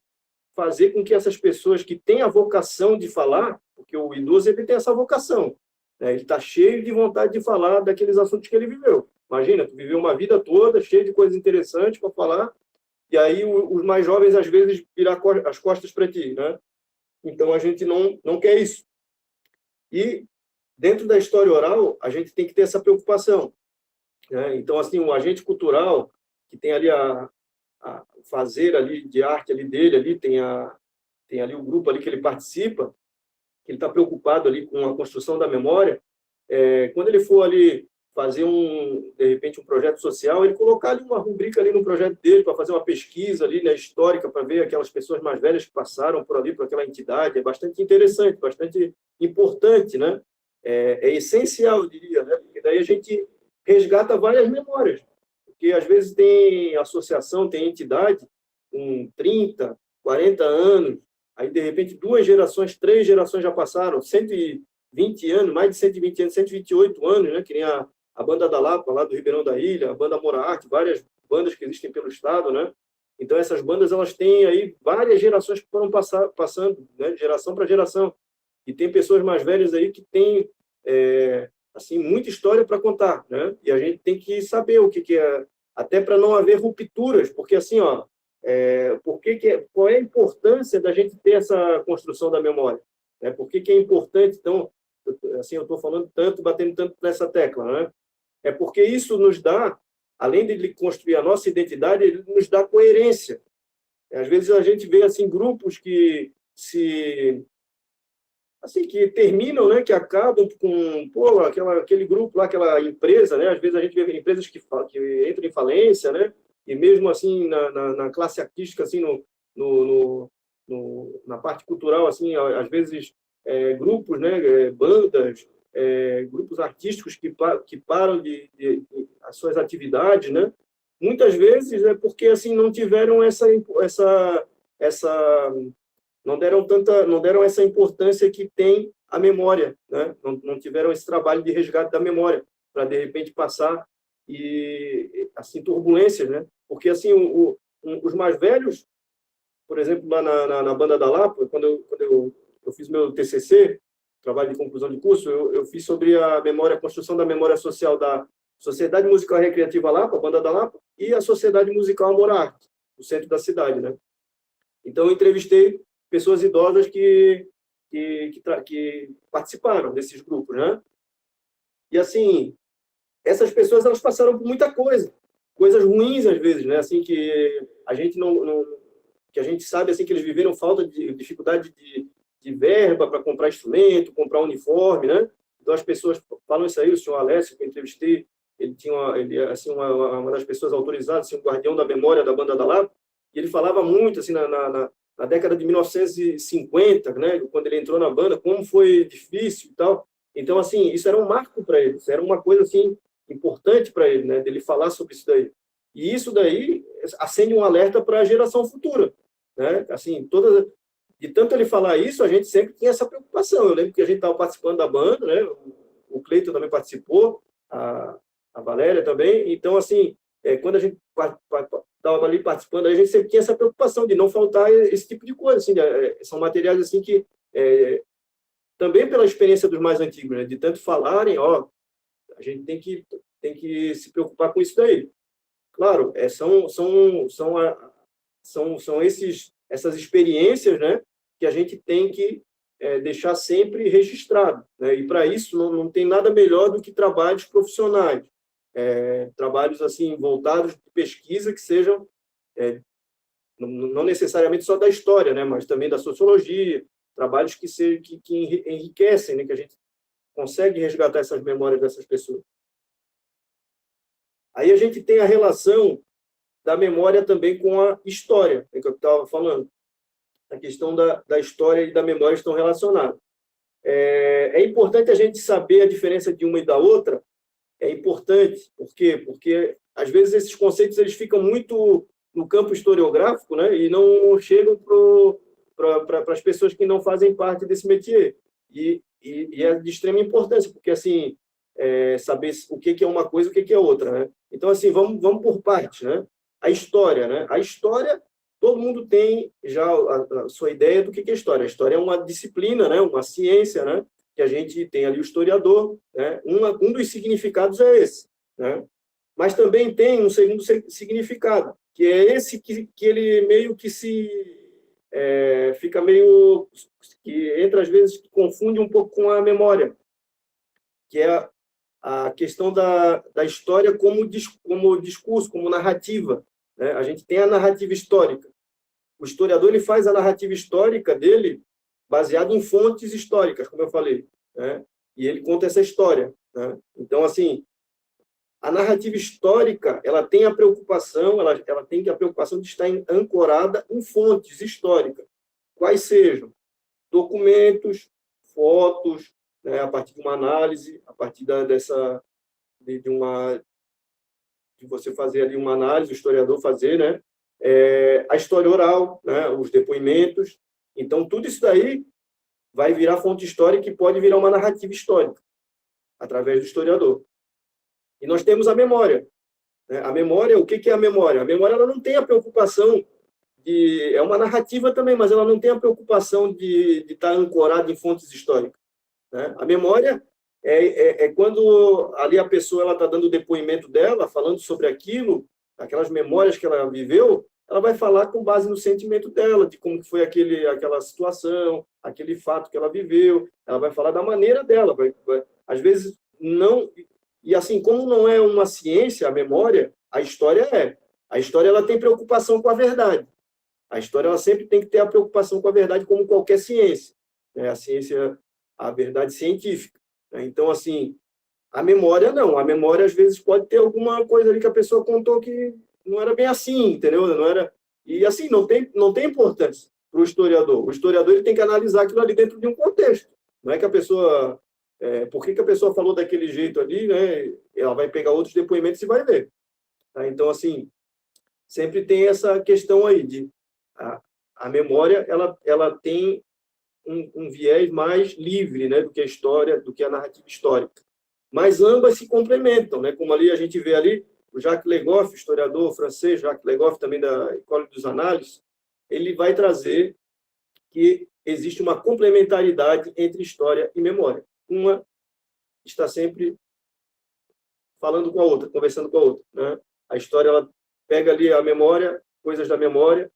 Speaker 2: fazer com que essas pessoas que têm a vocação de falar, porque o idoso ele tem essa vocação, né? Ele está cheio de vontade de falar daqueles assuntos que ele viveu. Imagina, tu viveu uma vida toda cheia de coisas interessantes para falar, e aí os mais jovens, às vezes, virar as costas para ti, né? Então, a gente não quer isso. E, dentro da história oral, a gente tem que ter essa preocupação, né? Então, assim, o agente cultural, que tem ali a fazer ali de arte ali dele, ali tem ali o grupo ali que ele participa, que ele está preocupado ali com a construção da memória, quando ele for ali fazer de repente um projeto social, ele colocar ali uma rubrica ali no projeto dele para fazer uma pesquisa ali, né, histórica, para ver aquelas pessoas mais velhas que passaram por ali, por aquela entidade, é bastante interessante, bastante importante, né? É essencial, eu diria, né? Porque daí a gente resgata várias memórias, porque às vezes tem associação, tem entidade com 30, 40 anos, aí de repente 2 gerações, 3 gerações já passaram, 120 anos, mais de 120 anos, 128 anos, né? Que nem a Banda da Lapa, lá do Ribeirão da Ilha, a Banda Amor à Arte, várias bandas que existem pelo estado, né? Então, essas bandas, elas têm aí várias gerações que foram passando, né? De geração para geração. E tem pessoas mais velhas aí que têm, assim, muita história para contar, né? E a gente tem que saber o que é, até para não haver rupturas, porque, assim, ó, qual é a importância da gente ter essa construção da memória? Né? Por que é importante, então, assim, eu estou falando tanto, batendo tanto nessa tecla, né? É porque isso nos dá, além de ele construir a nossa identidade, ele nos dá coerência. Às vezes a gente vê assim grupos que que terminam, né, que acabam com aquele grupo lá, aquela empresa, né? Às vezes a gente vê empresas que entram em falência, né? E mesmo assim na classe artística, assim na parte cultural, assim, às vezes grupos, né, bandas, grupos artísticos que param de as suas atividades, né? Muitas vezes é porque assim não tiveram não deram essa importância que tem a memória, né? Não tiveram esse trabalho de resgate da memória para de repente passar e assim turbulências, né? Porque assim os mais velhos, por exemplo, lá na Banda da Lapa, quando eu fiz meu TCC, trabalho de conclusão de curso, eu fiz sobre a construção da memória social da Sociedade Musical Recreativa Lapa, a Banda da Lapa, e a Sociedade Musical Amor à Arte, no centro da cidade, né? Então, eu entrevistei pessoas idosas que participaram desses grupos, né? E, assim, essas pessoas, elas passaram por muita coisa, coisas ruins, às vezes, né? Assim, que a gente que a gente sabe, assim, que eles viveram falta de dificuldade de verba para comprar instrumento, comprar uniforme, né? Então, as pessoas falam isso aí, o senhor Alessio, que eu entrevistei, ele assim, uma das pessoas autorizadas, assim, um guardião da memória da Banda da Lapa, e ele falava muito, assim, na década de 1950, né, quando ele entrou na banda, como foi difícil e tal. Então, assim, isso era um marco para ele, isso era uma coisa, assim, importante para ele, né, dele falar sobre isso daí. E isso daí acende um alerta para a geração futura, né? Assim, de tanto ele falar isso, a gente sempre tinha essa preocupação. Eu lembro que a gente estava participando da banda, né? O Cleiton também participou, a Valéria também. Então, assim, quando a gente estava ali participando, a gente sempre tinha essa preocupação de não faltar esse tipo de coisa. Assim, são materiais assim que, também pela experiência dos mais antigos, né? De tanto falarem, ó, a gente tem que se preocupar com isso daí. Claro, são essas experiências, né, que a gente tem que deixar sempre registrado, né? E para isso não tem nada melhor do que trabalhos profissionais, trabalhos assim voltados de pesquisa que sejam não necessariamente só da história, né, mas também da sociologia, trabalhos que enriquecem, né, que a gente consegue resgatar essas memórias dessas pessoas. Aí a gente tem a relação da memória também com a história, que eu estava falando. A questão da história e da memória estão relacionadas. É importante a gente saber a diferença de uma e da outra. É importante. Por quê? Porque, às vezes, esses conceitos eles ficam muito no campo historiográfico, né? E não chegam para as pessoas que não fazem parte desse métier. E é de extrema importância, porque, assim, saber o que é uma coisa e o que é outra, né? Então, assim, vamos por partes, né? A história, né? A história, todo mundo tem já a sua ideia do que é história. A história é uma disciplina, né? Uma ciência, né? Que a gente tem ali o historiador, né? Um dos significados é esse, né? Mas também tem um segundo significado, que é esse que ele meio que fica meio que entra às vezes confunde um pouco com a memória, que é a questão da história como discurso, como narrativa, né? A gente tem a narrativa histórica. O historiador ele faz a narrativa histórica dele baseado em fontes históricas, como eu falei, né? E ele conta essa história, né? Então, assim, a narrativa histórica ela tem a preocupação, ela tem a preocupação de estar ancorada em fontes históricas, quais sejam documentos, fotos, né? A partir de uma análise, a partir de você fazer ali uma análise, o historiador fazer, né? A história oral, né? Os depoimentos. Então, tudo isso daí vai virar fonte histórica e pode virar uma narrativa histórica, através do historiador. E nós temos a memória. Né? A memória, o que é a memória? A memória ela não tem a preocupação é uma narrativa também, mas ela não tem a preocupação de estar ancorada em fontes históricas. Né? A memória é quando ali a pessoa está dando o depoimento dela, falando sobre aquilo, aquelas memórias que ela viveu, ela vai falar com base no sentimento dela, de como foi aquela situação, aquele fato que ela viveu, ela vai falar da maneira dela, às vezes não... E assim, como não é uma ciência, a memória, a história é. A história ela tem preocupação com a verdade. A história ela sempre tem que ter a preocupação com a verdade, como qualquer ciência. Né? A ciência, a verdade científica. Né? Então, assim, a memória não. A memória, às vezes, pode ter alguma coisa ali que a pessoa contou que não era bem assim, entendeu? Não era... E, assim, não tem importância para o historiador. O historiador ele tem que analisar aquilo ali dentro de um contexto. Não é que a pessoa... por que a pessoa falou daquele jeito ali, né? Ela vai pegar outros depoimentos e vai ver. Tá? Então, assim, sempre tem essa questão aí de a memória, ela tem um viés mais livre, né, do que a história, do que a narrativa histórica. Mas ambas se complementam, né? Como ali a gente vê ali, o Jacques Legoff, historiador francês, Jacques Legoff, também da École dos Análises, ele vai trazer que existe uma complementaridade entre história e memória. Uma está sempre falando com a outra, conversando com a outra. Né? A história ela pega ali a memória, coisas da memória,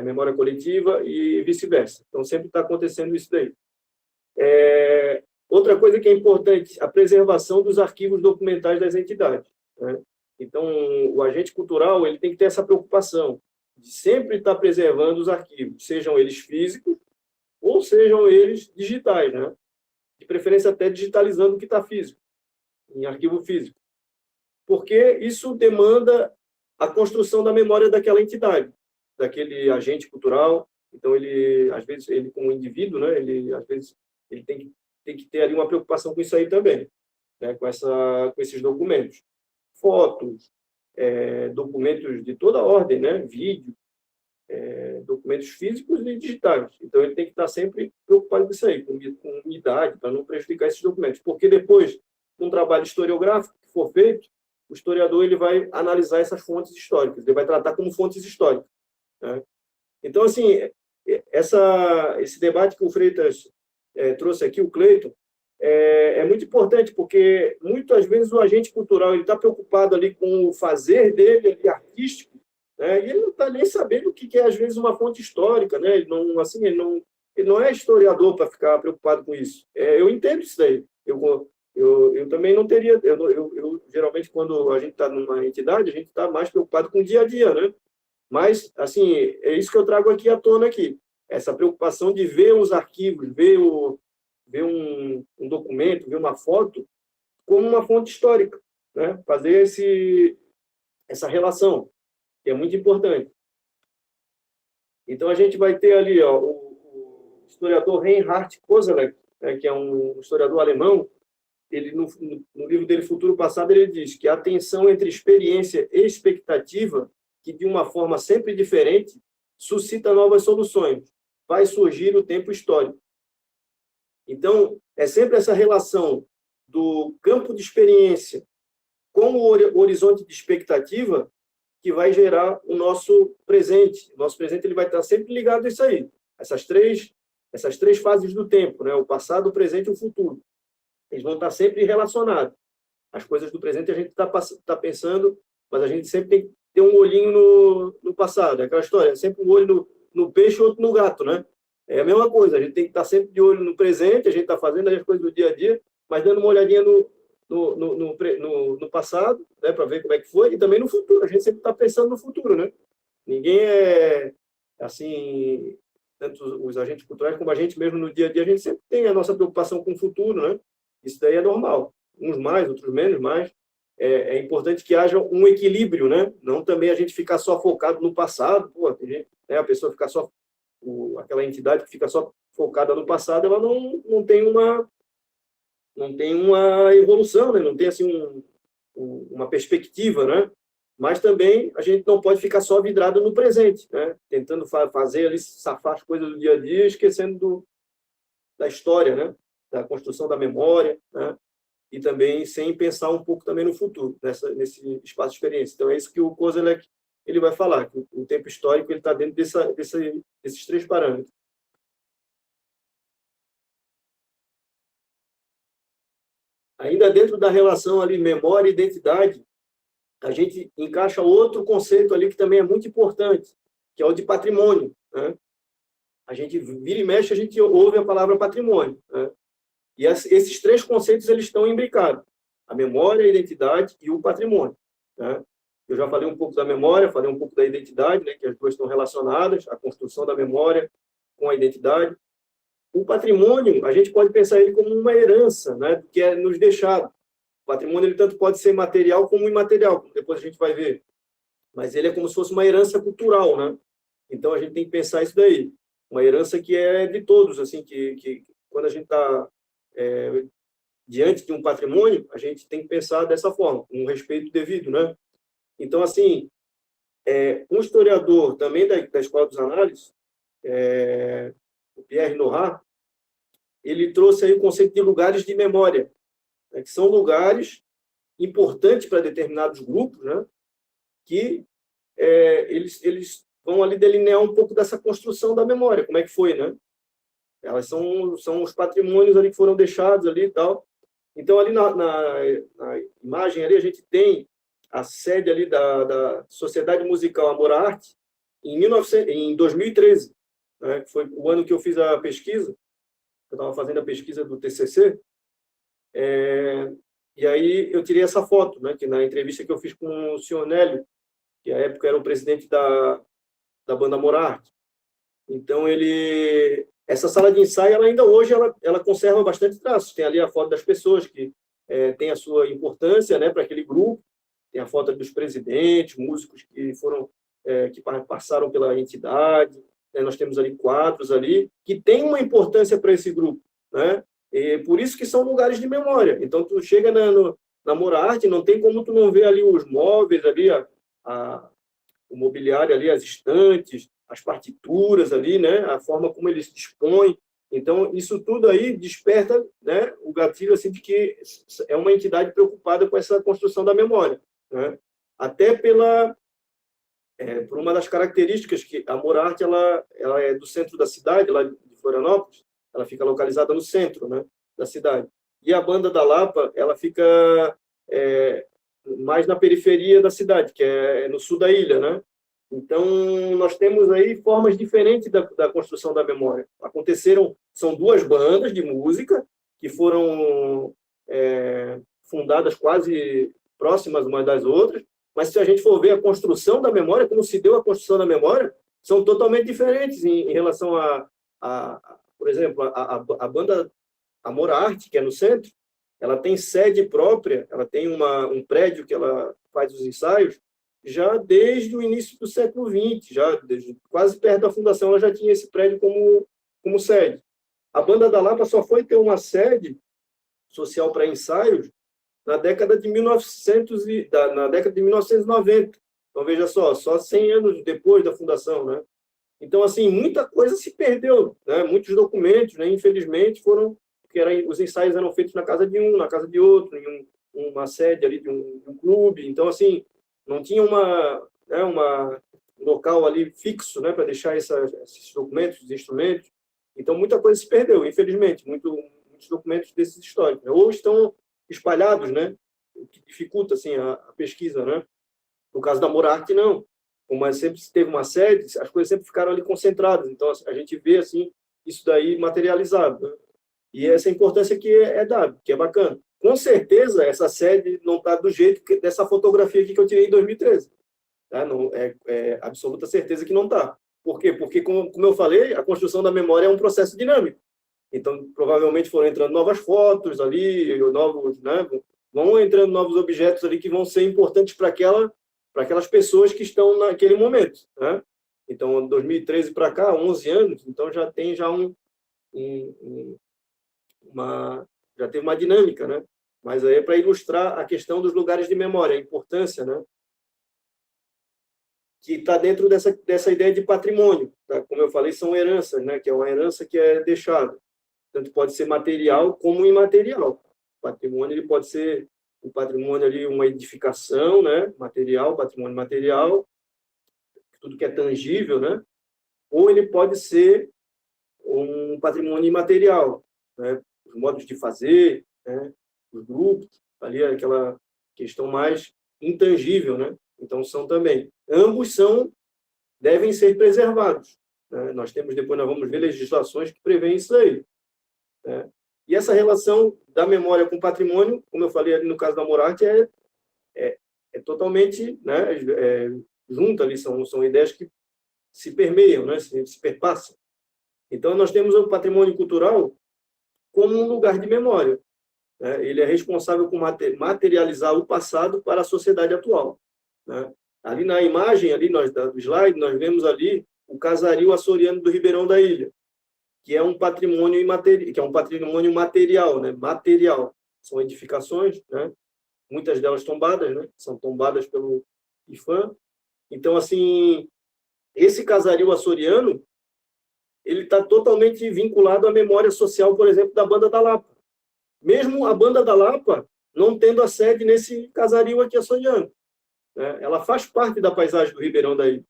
Speaker 2: memória coletiva e vice-versa. Então, sempre está acontecendo isso daí. Outra coisa que é importante, a preservação dos arquivos documentais das entidades. Né? Então, o agente cultural ele tem que ter essa preocupação de sempre estar preservando os arquivos, sejam eles físicos ou sejam eles digitais, né? De preferência até digitalizando o que está físico, em arquivo físico. Porque isso demanda a construção da memória daquela entidade, daquele agente cultural. Então, ele, às vezes, ele como indivíduo, né, às vezes, ele tem que ter ali uma preocupação com isso aí também, né, com esses documentos. Fotos, documentos de toda ordem, né, vídeo, documentos físicos e digitais. Então, ele tem que estar sempre preocupado com isso aí, com unidade, para não prejudicar esses documentos. Porque depois, um trabalho historiográfico que for feito, o historiador ele vai analisar essas fontes históricas, ele vai tratar como fontes históricas. Né? Então, assim, esse debate que o Freitas trouxe aqui, o Cleiton, é muito importante, porque muitas vezes o agente cultural está preocupado ali com o fazer dele ali, artístico, né? E ele não está nem sabendo o que é, às vezes, uma fonte histórica. Né? Ele não é historiador para ficar preocupado com isso. Eu entendo isso daí. Eu também não teria... geralmente, quando a gente está numa entidade, a gente está mais preocupado com o dia a dia, né? Mas, assim, é isso que eu trago aqui à tona aqui. Essa preocupação de ver os arquivos, ver um documento, ver uma foto como uma fonte histórica, né? Fazer essa relação, que é muito importante. Então, a gente vai ter ali o historiador Reinhard Koselleck, né, que é um historiador alemão. Ele, no livro dele, Futuro Passado, ele diz que a tensão entre experiência e expectativa, que de uma forma sempre diferente, suscita novas soluções. Vai surgir o tempo histórico. Então, é sempre essa relação do campo de experiência com o horizonte de expectativa que vai gerar o nosso presente. O nosso presente ele vai estar sempre ligado a isso aí, essas três fases do tempo, né? O passado, o presente e o futuro. Eles vão estar sempre relacionados. As coisas do presente a gente está pensando, mas a gente sempre tem que ter um olhinho no passado. É aquela história, sempre um olho no peixe e outro no gato, né? É a mesma coisa, a gente tem que estar sempre de olho no presente, a gente está fazendo as coisas do dia a dia, mas dando uma olhadinha no passado, né, para ver como é que foi, e também no futuro. A gente sempre está pensando no futuro, né? Ninguém é, assim, tanto os agentes culturais como a gente mesmo no dia a dia, a gente sempre tem a nossa preocupação com o futuro, né? Isso daí é normal. Uns mais, outros menos, mas é importante que haja um equilíbrio, né? Não também a gente ficar só focado no passado, pô, tem gente, né, a pessoa ficar só, aquela entidade que fica só focada no passado, ela não tem uma evolução, né? Não tem assim uma perspectiva, né? Mas também a gente não pode ficar só vidrado no presente, né? Tentando fazer ali, safar as coisas do dia a dia, esquecendo da história, né? Da construção da memória, né? E também sem pensar um pouco também no futuro, nesse espaço de experiência. Então, é isso que o Kozelek ele vai falar, que o tempo histórico ele está dentro desses três parâmetros. Ainda dentro da relação ali memória e identidade, a gente encaixa outro conceito ali que também é muito importante, que é o de patrimônio, né? A gente vira e mexe, a gente ouve a palavra patrimônio, né? E esses três conceitos eles estão imbricados: a memória, a identidade e o patrimônio, né? Eu já falei um pouco da memória, falei um pouco da identidade, né, que as duas estão relacionadas, a construção da memória com a identidade. O patrimônio, a gente pode pensar ele como uma herança, né, que é nos deixado. O patrimônio ele tanto pode ser material como imaterial, como depois a gente vai ver. Mas ele é como se fosse uma herança cultural, né? Então a gente tem que pensar isso daí. Uma herança que é de todos, assim, que quando a gente está diante de um patrimônio, a gente tem que pensar dessa forma, com um respeito devido, né? Então, assim, um historiador também da Escola dos Análises, o Pierre Nora, ele trouxe aí o conceito de lugares de memória, né, que são lugares importantes para determinados grupos, né, que eles vão ali delinear um pouco dessa construção da memória, como é que foi, né? Elas são os patrimônios ali que foram deixados ali e tal. Então, ali na imagem ali, a gente tem a sede ali da Sociedade Musical Amor à Arte em 2013, né, que foi o ano que eu fiz a pesquisa. Eu estava fazendo a pesquisa do TCC, e aí eu tirei essa foto, né, que na entrevista que eu fiz com o senhor Nélio, que à época era o presidente da banda Amor à Arte. Então, essa sala de ensaio, ela ainda hoje, ela conserva bastante traços. Tem ali a foto das pessoas que tem a sua importância, né, para aquele grupo. Tem a foto dos presidentes, músicos que foram que passaram pela entidade. Né? Nós temos ali quadros ali que têm uma importância para esse grupo, né? E por isso que são lugares de memória. Então, tu chega na Amor à Arte, não tem como tu não ver ali os móveis ali, o mobiliário ali, as estantes, as partituras ali, né? A forma como eles se dispõem. Então, isso tudo aí desperta, né, o gatilho assim, de que é uma entidade preocupada com essa construção da memória, né? Até por uma das características que a Amor à Arte ela é do centro da cidade, lá de Florianópolis, ela fica localizada no centro, né, da cidade. E a Banda da Lapa, ela fica mais na periferia da cidade, que é no sul da ilha, né? Então, nós temos aí formas diferentes da construção da memória. São duas bandas de música que foram fundadas quase próximas umas das outras, mas se a gente for ver a construção da memória, como se deu a construção da memória, são totalmente diferentes em relação por exemplo, a banda Amor à Arte, que é no centro, ela tem sede própria, ela tem um prédio que ela faz os ensaios, já desde o início do século XX, quase perto da fundação, ela já tinha esse prédio como sede. A Banda da Lapa só foi ter uma sede social para ensaios na década de 1990. Então, veja só 100 anos depois da fundação, né? Então, assim, muita coisa se perdeu, né? Muitos documentos, né, infelizmente, porque os ensaios eram feitos na casa de um, na casa de outro, em uma sede ali de um clube. Então, assim, não tinha né, um local ali fixo, né, para deixar esses documentos, os instrumentos. Então, muita coisa se perdeu, infelizmente, muitos documentos desses históricos, né? Ou estão espalhados, né, o que dificulta assim, a pesquisa. Né? No caso da Morarte, não. Como sempre teve uma sede, as coisas sempre ficaram ali concentradas. Então, a gente vê assim, isso daí materializado. Né? E essa importância que é dada, que é bacana. Com certeza, essa sede não está do jeito dessa fotografia aqui que eu tirei em 2013. Tá? Não, é absoluta certeza que não está. Por quê? Porque, como eu falei, a construção da memória é um processo dinâmico. Então, provavelmente foram entrando novas fotos ali, novos, né? Vão entrando novos objetos ali que vão ser importantes para aquelas pessoas que estão naquele momento. Né? Então, 2013 para cá, 11 anos, então já tem já teve uma dinâmica, né? Mas aí é para ilustrar a questão dos lugares de memória, a importância, né? Que está dentro dessa ideia de patrimônio. Tá? Como eu falei, são heranças, né? Que é uma herança que é deixada. Tanto pode ser material como imaterial. O patrimônio ele pode ser um patrimônio ali, uma edificação, né? Material, patrimônio material, tudo que é tangível, né? Ou ele pode ser um patrimônio imaterial, né? Os modos de fazer, né? Os grupos, ali aquela questão mais intangível, né? Então são também. Ambos devem ser preservados. Né? Nós vamos ver legislações que prevêem isso aí. Né? E essa relação da memória com o patrimônio, como eu falei ali no caso da Morarte, é totalmente, né, junta ali, são ideias que se permeiam, né, se perpassam. Então, nós temos o patrimônio cultural como um lugar de memória. Né? Ele é responsável por materializar o passado para a sociedade atual. Né? Ali na imagem, ali do slide, nós vemos ali o casario açoriano do Ribeirão da Ilha, que é um patrimônio imaterial, que é um patrimônio material, né? Material. São edificações, né? Muitas delas tombadas, né? São tombadas pelo IFAM. Então, assim, esse casario açoriano, ele está totalmente vinculado à memória social, por exemplo, da Banda da Lapa. Mesmo a Banda da Lapa não tendo a sede nesse casario aqui açoriano. Né? Ela faz parte da paisagem do Ribeirão da Ilha.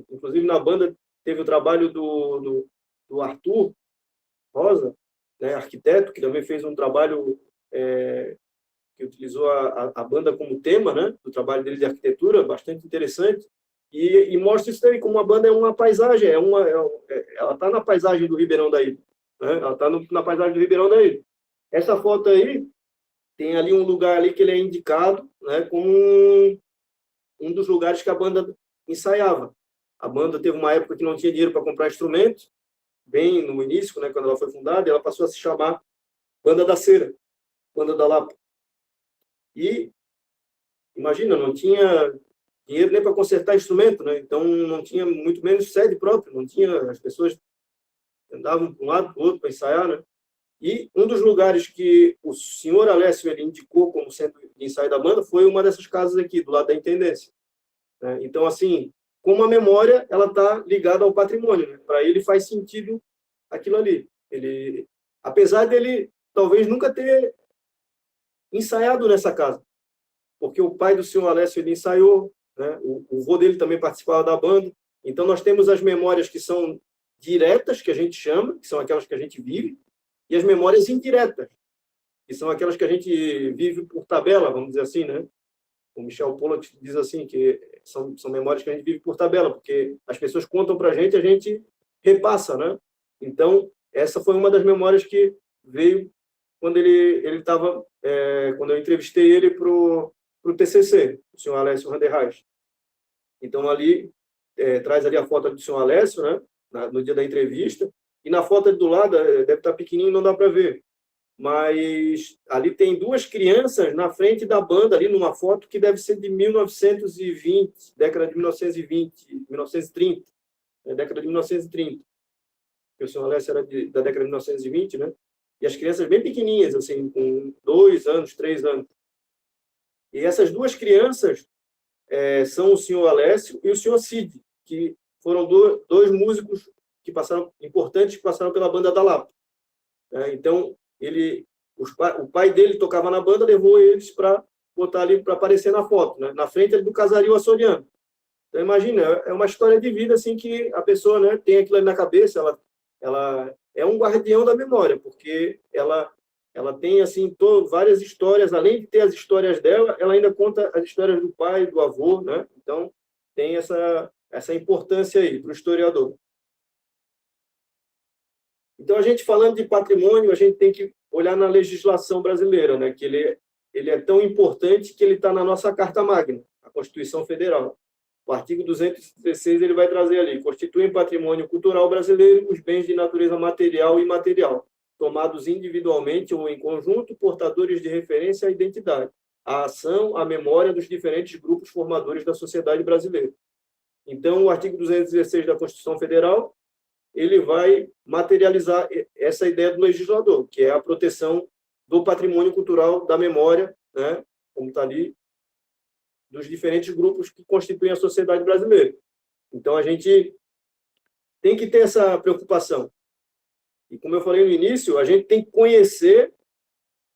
Speaker 2: Inclusive, na banda, teve o trabalho do Arthur Rosa, né, arquiteto, que também fez um trabalho que utilizou a banda como tema, né, do trabalho dele de arquitetura, bastante interessante, e mostra isso aí, como a banda é uma paisagem, ela está na paisagem do Ribeirão da Ilha, né, ela está na paisagem do Ribeirão da Ilha. Essa foto aí, tem ali um lugar ali que ele é indicado, né, como um dos lugares que a banda ensaiava. A banda teve uma época que não tinha dinheiro para comprar instrumentos, bem no início, né, quando ela foi fundada, ela passou a se chamar Banda da Cera, Banda da Lapa. E, imagina, não tinha dinheiro nem para consertar instrumento, né? Então não tinha muito menos sede própria, não tinha, as pessoas andavam para um lado para o outro para ensaiar, né? E um dos lugares que o senhor Alessio ele indicou como centro de ensaio da banda foi uma dessas casas aqui, do lado da Intendência. Né? Então, assim, como a memória ela está ligada ao patrimônio, né? Para ele faz sentido aquilo ali. Ele, apesar dele talvez nunca ter ensaiado nessa casa, porque o pai do senhor Alessio ele ensaiou, né? O vô dele também participava da banda. Então nós temos as memórias que são diretas, que a gente chama, que são aquelas que a gente vive, e as memórias indiretas, que são aquelas que a gente vive por tabela, vamos dizer assim, né? O Michel Pollack diz assim, que são memórias que a gente vive por tabela, porque as pessoas contam para a gente repassa, né? Então, essa foi uma das memórias que veio quando ele estava, quando eu entrevistei ele para o TCC, o senhor Alessio Randerreich. Então, ali, traz ali a foto do senhor Alessio, né? No dia da entrevista, e na foto do lado, deve estar pequenininho, não dá para ver, mas ali tem duas crianças na frente da banda, ali numa foto que deve ser de 1920, década de 1920, 1930, década de 1930. O senhor Alessio era da década de 1920, né? E as crianças bem pequenininhas, assim, com 2 anos, 3 anos. E essas duas crianças são o senhor Alessio e o senhor Cid, que foram dois músicos importantes que passaram pela banda da Lapa. Então, o pai dele tocava na banda, levou eles para botar ali para aparecer na foto, né? Na frente do casario açoriano. Então, imagina, é uma história de vida assim que a pessoa, né, tem aquilo ali na cabeça, ela é um guardião da memória, porque ela tem assim várias histórias, além de ter as histórias dela, ela ainda conta as histórias do pai, do avô, né? Então, tem essa importância aí para o historiador. Então, a gente falando de patrimônio, a gente tem que olhar na legislação brasileira, né? Que ele é tão importante que ele está na nossa Carta Magna, a Constituição Federal. O artigo 216 ele vai trazer ali: constituem patrimônio cultural brasileiro os bens de natureza material e imaterial, tomados individualmente ou em conjunto, portadores de referência à identidade, à ação, à memória dos diferentes grupos formadores da sociedade brasileira. Então, o artigo 216 da Constituição Federal ele vai materializar essa ideia do legislador, que é a proteção do patrimônio cultural, da memória, né, como está ali, dos diferentes grupos que constituem a sociedade brasileira. Então, a gente tem que ter essa preocupação. E, como eu falei no início, a gente tem que conhecer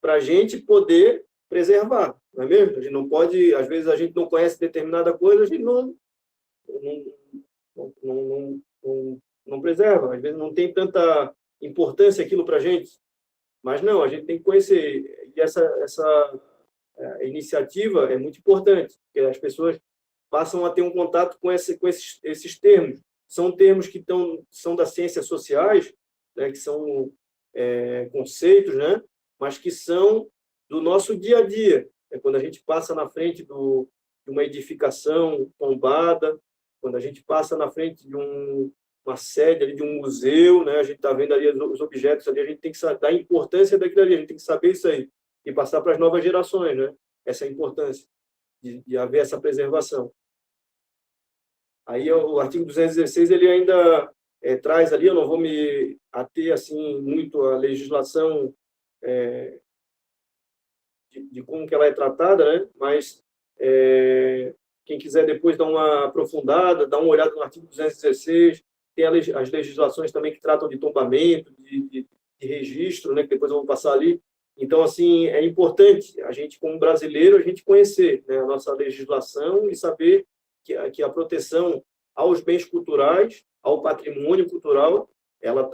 Speaker 2: para a gente poder preservar, não é mesmo? A gente não pode, às vezes, a gente não conhece determinada coisa, a gente não preserva, às vezes não tem tanta importância aquilo para a gente, mas não, a gente tem que conhecer. E essa iniciativa é muito importante, porque as pessoas passam a ter um contato com esses termos. São termos que são das ciências sociais, né, que são conceitos, né, mas que são do nosso dia a dia. É quando a gente passa na frente de uma edificação tombada, quando a gente passa na frente de uma sede ali de um museu, né, a gente está vendo ali os objetos ali, a gente tem que dar a importância daquilo ali, a gente tem que saber isso aí e passar para as novas gerações, né, essa importância de haver essa preservação. Aí o artigo 216 ele ainda traz ali, eu não vou me ater assim muito à legislação de como que ela é tratada, né? Mas quem quiser depois dar uma aprofundada, dar uma olhada no artigo 216, tem as legislações também que tratam de tombamento, de registro, né? Que depois eu vou passar ali. Então, assim, é importante a gente, como brasileiro, a gente conhecer, né, a nossa legislação e saber que a proteção aos bens culturais, ao patrimônio cultural, ela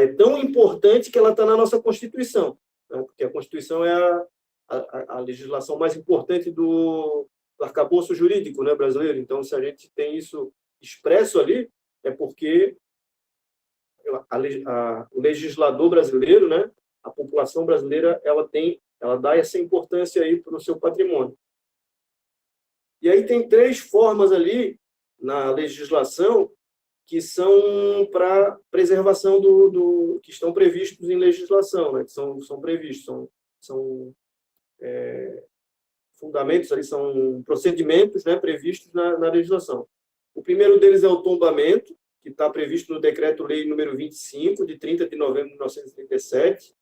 Speaker 2: é tão importante que ela está na nossa Constituição, né? Porque a Constituição é a legislação mais importante do arcabouço jurídico, né, brasileiro. Então, se a gente tem isso expresso ali, é porque o legislador brasileiro, né, a população brasileira, ela dá essa importância aí para o seu patrimônio. E aí tem 3 formas ali na legislação que são para preservação que estão previstos em legislação, né? Que são previstos, são fundamentos ali, são procedimentos, né, previstos na legislação. O primeiro deles é o tombamento, que está previsto no Decreto-Lei número 25, de 30 de novembro de 1937.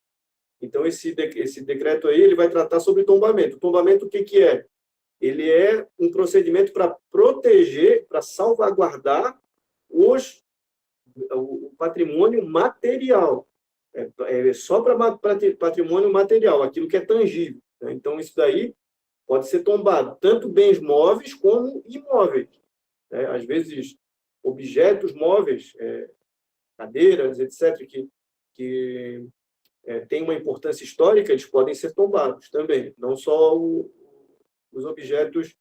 Speaker 2: Então, esse decreto aí ele vai tratar sobre tombamento. O tombamento, o que é? Ele é um procedimento para proteger, para salvaguardar o patrimônio material. Só para patrimônio material, aquilo que é tangível, né? Então, isso daí pode ser tombado, tanto bens móveis como imóveis, né? Às vezes, objetos móveis, cadeiras, etc., que têm uma importância histórica, eles podem ser tombados também, não só os objetos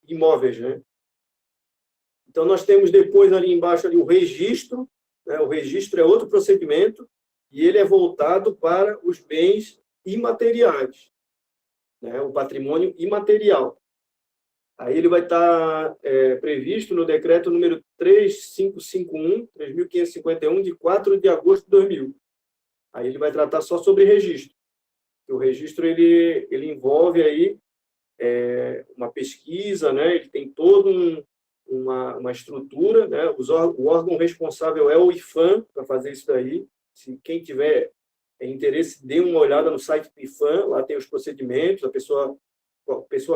Speaker 2: imóveis, né? Então, nós temos depois ali embaixo ali, o registro, né? O registro é outro procedimento e ele é voltado para os bens imateriais, né? O patrimônio imaterial. Aí ele vai estar previsto no decreto número 3551, de 4 de agosto de 2000. Aí ele vai tratar só sobre registro. O registro ele envolve aí uma pesquisa, né? Ele tem toda uma estrutura, né? O órgão responsável é o IPHAN para fazer isso daí. Se quem tiver interesse, dê uma olhada no site do IPHAN, lá tem os procedimentos, a pessoa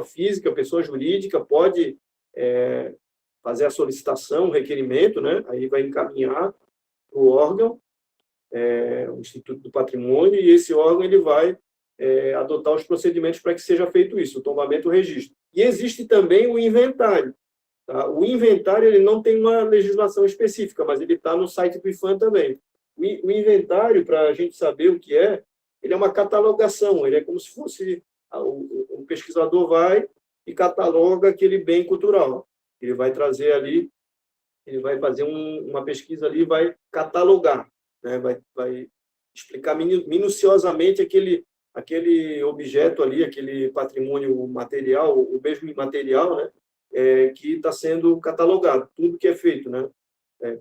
Speaker 2: física, a pessoa jurídica pode fazer a solicitação, o requerimento, né? Aí vai encaminhar para o órgão, o Instituto do Patrimônio, e esse órgão ele vai adotar os procedimentos para que seja feito isso, o tombamento e o registro. E existe também o inventário. Tá? O inventário ele não tem uma legislação específica, mas ele está no site do IPHAN também. O inventário, para a gente saber o que ele é uma catalogação, ele é como se fosse o pesquisador vai e cataloga aquele bem cultural. Ele vai trazer ali, ele vai fazer uma pesquisa ali, vai catalogar, né? vai explicar minuciosamente aquele objeto ali, aquele patrimônio material, o mesmo imaterial, né? Que está sendo catalogado, tudo que é feito, né?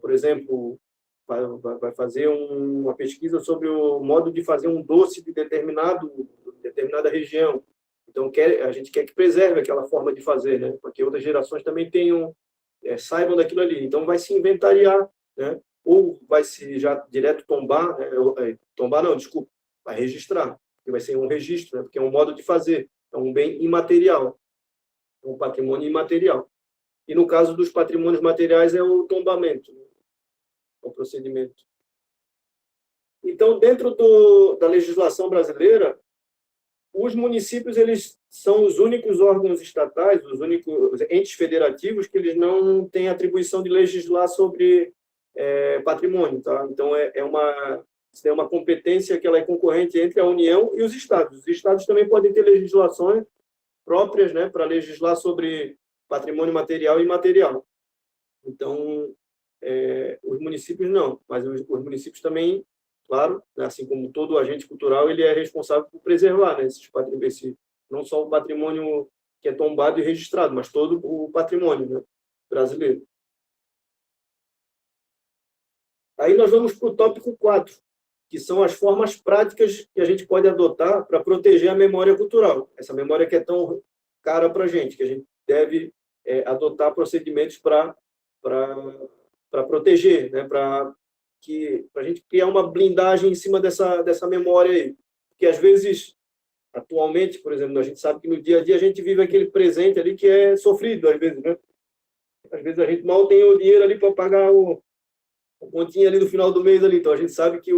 Speaker 2: Por exemplo, vai fazer uma pesquisa sobre o modo de fazer um doce de determinada região. Então, a gente quer que preserve aquela forma de fazer, né? Para que outras gerações também saibam daquilo ali. Então, vai se inventariar, né? Ou vai se já direto tombar, né? Tombar não, desculpa, vai registrar, porque vai ser um registro, né? Porque é um modo de fazer, é um bem imaterial, é um patrimônio imaterial. E no caso dos patrimônios materiais é o tombamento, né? O procedimento. Então, dentro da legislação brasileira, os municípios eles são os únicos órgãos estatais, os únicos entes federativos que eles não têm atribuição de legislar sobre patrimônio, tá? Então é uma competência que ela é concorrente entre a União e os estados. Os estados também podem ter legislações próprias, né, para legislar sobre patrimônio material e imaterial. Então os municípios não, mas os municípios também, claro, assim como todo agente cultural, ele é responsável por preservar, né, não só o patrimônio que é tombado e registrado, mas todo o patrimônio, né, brasileiro. Aí nós vamos para o tópico 4, que são as formas práticas que a gente pode adotar para proteger a memória cultural. Essa memória que é tão cara para a gente, que a gente deve adotar procedimentos para proteger, né, para a gente criar uma blindagem em cima dessa memória aí. Porque, às vezes, atualmente, por exemplo, a gente sabe que no dia a dia a gente vive aquele presente ali que é sofrido, às vezes, né? Às vezes a gente mal tem o dinheiro ali para pagar a continha ali no final do mês ali. Então, a gente sabe que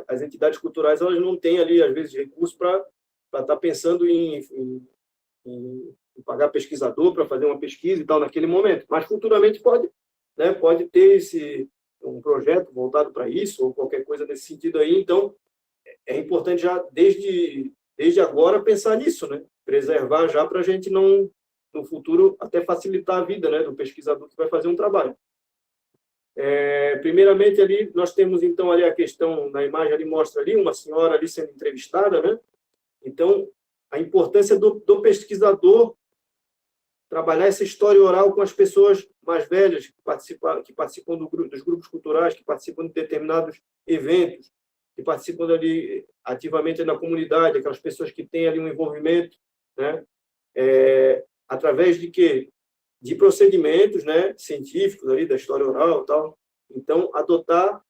Speaker 2: as entidades culturais elas não têm ali, às vezes, recursos para estar pensando em pagar pesquisador para fazer uma pesquisa e tal naquele momento. Mas, futuramente, pode ter um projeto voltado para isso, ou qualquer coisa nesse sentido aí. Então, é importante já, desde agora, pensar nisso, né? Preservar já para a gente não, no futuro, até facilitar a vida, né, do pesquisador que vai fazer um trabalho. Primeiramente, ali, nós temos, então, ali a questão, na imagem ali, mostra ali uma senhora ali sendo entrevistada, né? Então, a importância do pesquisador trabalhar essa história oral com as pessoas mais velhas que participam dos grupos culturais, que participam de determinados eventos, que participam ali ativamente na comunidade, aquelas pessoas que têm ali um envolvimento, né? Através de quê? De procedimentos, né, científicos ali da história oral e tal. Então, adotar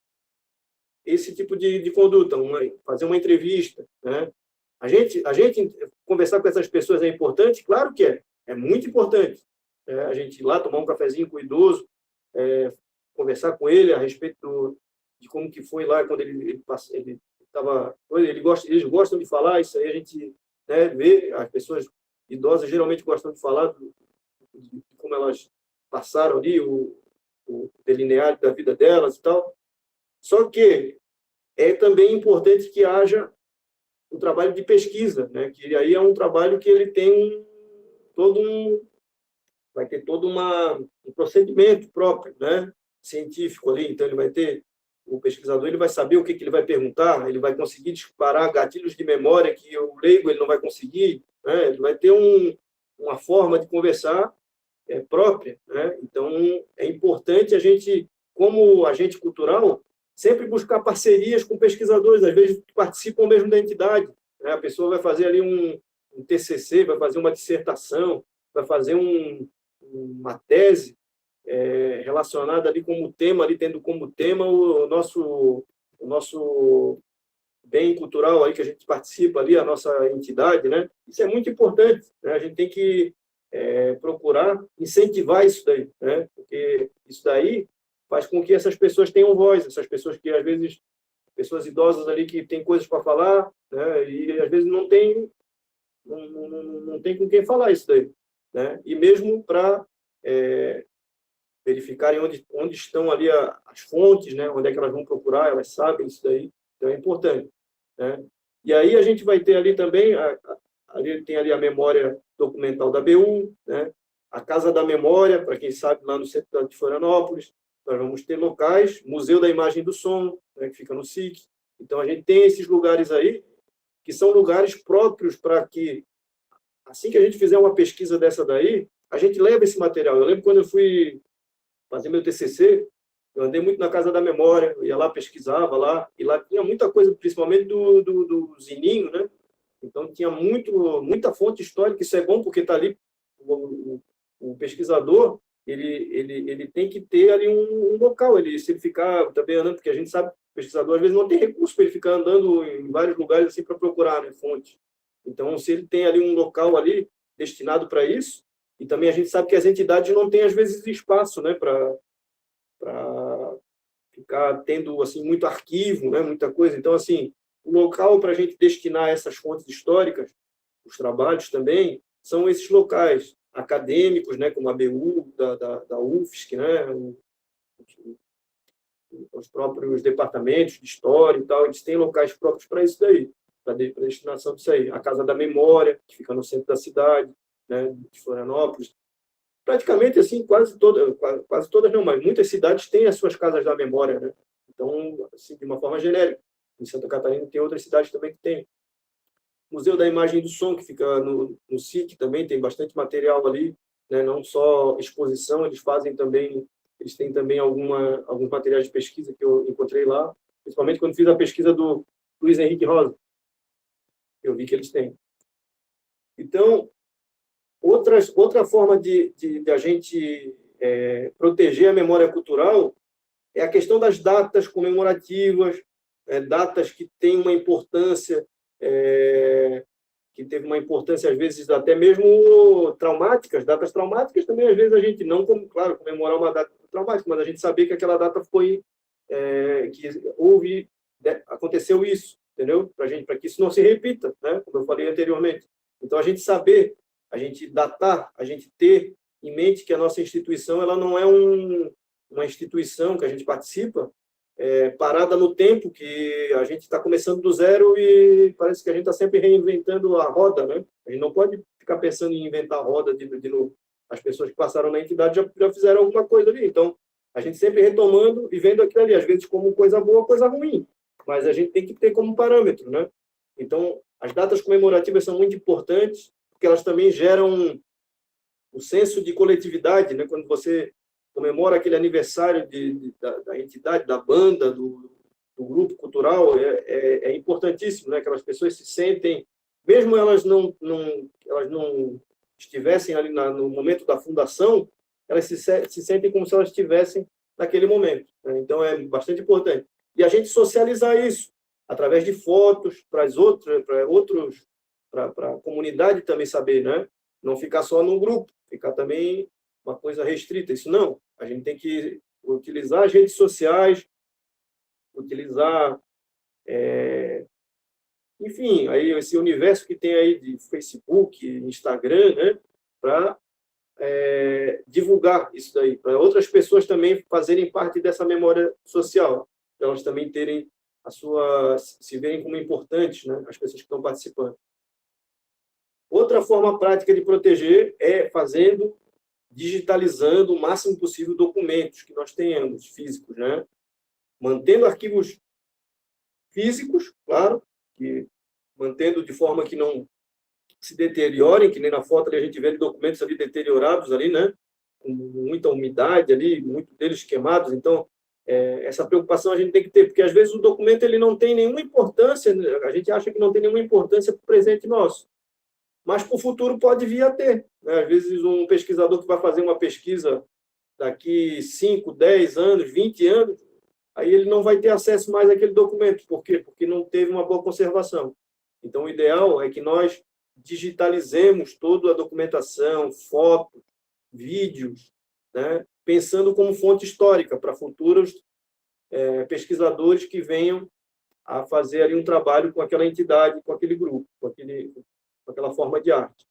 Speaker 2: esse tipo de conduta, fazer uma entrevista, né? A gente conversar com essas pessoas é importante? Claro que é muito importante. A gente ir lá tomar um cafezinho com o idoso, conversar com ele a respeito de como que foi lá quando ele estava... Eles gostam de falar, isso aí a gente, né, vê, as pessoas idosas geralmente gostam de falar de como elas passaram ali, o delineado da vida delas e tal. Só que é também importante que haja o trabalho de pesquisa, né? Que aí é um trabalho que ele tem vai ter todo um procedimento próprio, né, científico ali. Então o pesquisador ele vai saber o que ele vai perguntar, ele vai conseguir disparar gatilhos de memória que o leigo ele não vai conseguir, né? Ele vai ter uma forma de conversar própria, né? Então é importante a gente, como agente cultural, sempre buscar parcerias com pesquisadores, às vezes que participam mesmo da entidade, né? A pessoa vai fazer ali um TCC, vai fazer uma dissertação, vai fazer uma tese relacionada ali como tema, ali tendo como tema o nosso bem cultural aí que a gente participa ali, a nossa entidade, né? Isso é muito importante, né? A gente tem que procurar incentivar isso daí, né? Porque isso daí faz com que essas pessoas tenham voz, essas pessoas que às vezes pessoas idosas ali que têm coisas para falar, né? E às vezes não tem com quem falar isso daí, né? E mesmo para verificarem onde estão ali as fontes, né? Onde é que elas vão procurar, elas sabem isso daí, então é importante, né? E aí a gente vai ter ali também, ali tem ali a memória documental da BU, né? A Casa da Memória, para quem sabe, lá no centro de Florianópolis, nós vamos ter locais, Museu da Imagem e do Som, né? Que fica no SIC. Então a gente tem esses lugares aí, que são lugares próprios para que, assim que a gente fizer uma pesquisa dessa daí, a gente leva esse material. Eu lembro quando eu fui fazer meu TCC, eu andei muito na Casa da Memória, eu ia lá, pesquisava lá, e lá tinha muita coisa, principalmente do Zininho, né? Então, tinha muita fonte histórica, isso é bom porque está ali, o pesquisador, ele tem que ter ali um local, se ele ficar também andando, porque a gente sabe que o pesquisador, às vezes, não tem recurso para ele ficar andando em vários lugares assim para procurar, né, fonte. Então, se ele tem ali um local ali destinado para isso, e também a gente sabe que as entidades não têm, às vezes, espaço, né, para ficar tendo assim muito arquivo, né, muita coisa. Então, assim, o local para a gente destinar essas fontes históricas, os trabalhos também, são esses locais acadêmicos, né, como a BU, da UFSC, né, os próprios departamentos de história e tal, eles têm locais próprios para isso daí, para destinação disso aí. A Casa da Memória, que fica no centro da cidade, né, de Florianópolis. Praticamente, assim, quase todas não, mas muitas cidades têm as suas casas da memória, né? Então, assim, de uma forma genérica. Em Santa Catarina tem outras cidades também que tem. Museu da Imagem e do Som, que fica no SIC também, tem bastante material ali, né? Não só exposição, eles têm também alguns materiais de pesquisa que eu encontrei lá, principalmente quando fiz a pesquisa do Luiz Henrique Rosa, eu vi que eles têm. Então, outra forma de a gente proteger a memória cultural é a questão das datas comemorativas, datas que têm uma importância, que teve uma importância, às vezes, até mesmo traumáticas, datas traumáticas também, às vezes, a gente não, claro, comemorar uma data traumática, mas a gente saber que aquela data foi, que houve, aconteceu isso, entendeu? Para que isso não se repita, né? Como eu falei anteriormente. Então, a gente saber, a gente datar, a gente ter em mente que a nossa instituição ela não é uma instituição que a gente participa parada no tempo, que a gente está começando do zero e parece que a gente está sempre reinventando a roda, né? A gente não pode ficar pensando em inventar a roda de novo. As pessoas que passaram na entidade já fizeram alguma coisa ali. Então, a gente sempre retomando e vendo aquilo ali, às vezes como coisa boa, coisa ruim. Mas a gente tem que ter como parâmetro, né? Então, as datas comemorativas são muito importantes, porque elas também geram o senso de coletividade, né? Quando você comemora aquele aniversário da entidade, da banda, do grupo cultural, é importantíssimo, né? Aquelas pessoas se sentem, mesmo elas não estivessem ali no momento da fundação, elas se sentem como se elas estivessem naquele momento, né? Então, é bastante importante. E a gente socializar isso através de fotos para a comunidade também saber, né? Não ficar só no grupo, ficar também uma coisa restrita. Isso não. A gente tem que utilizar as redes sociais, utilizar, enfim, aí esse universo que tem aí de Facebook, Instagram, né? Para divulgar isso daí, para outras pessoas também fazerem parte dessa memória social, para elas também terem se verem como importantes, né? As pessoas que estão participando. Outra forma prática de proteger é digitalizando o máximo possível documentos que nós tenhamos físicos, né? Mantendo arquivos físicos, claro, mantendo de forma que não se deteriorem, que nem na foto ali a gente vê documentos ali deteriorados ali, né? Com muita umidade ali, muitos deles queimados. Então, essa preocupação a gente tem que ter, porque às vezes o documento ele não tem nenhuma importância, a gente acha que não tem nenhuma importância para o presente nosso, mas para o futuro pode vir a ter, né? Às vezes um pesquisador que vai fazer uma pesquisa daqui 5, 10 anos, 20 anos, aí ele não vai ter acesso mais àquele documento. Por quê? Porque não teve uma boa conservação. Então, o ideal é que nós digitalizemos toda a documentação, fotos, vídeos, né? Pensando como fonte histórica para futuros pesquisadores que venham a fazer ali um trabalho com aquela entidade, com aquele grupo, com aquela forma de arte.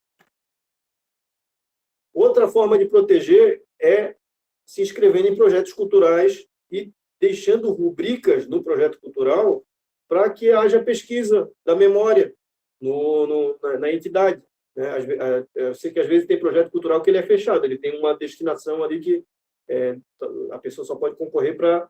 Speaker 2: Outra forma de proteger é se inscrevendo em projetos culturais e deixando rubricas no projeto cultural para que haja pesquisa da memória na entidade. Eu sei que às vezes tem projeto cultural que ele é fechado, ele tem uma destinação ali que a pessoa só pode concorrer para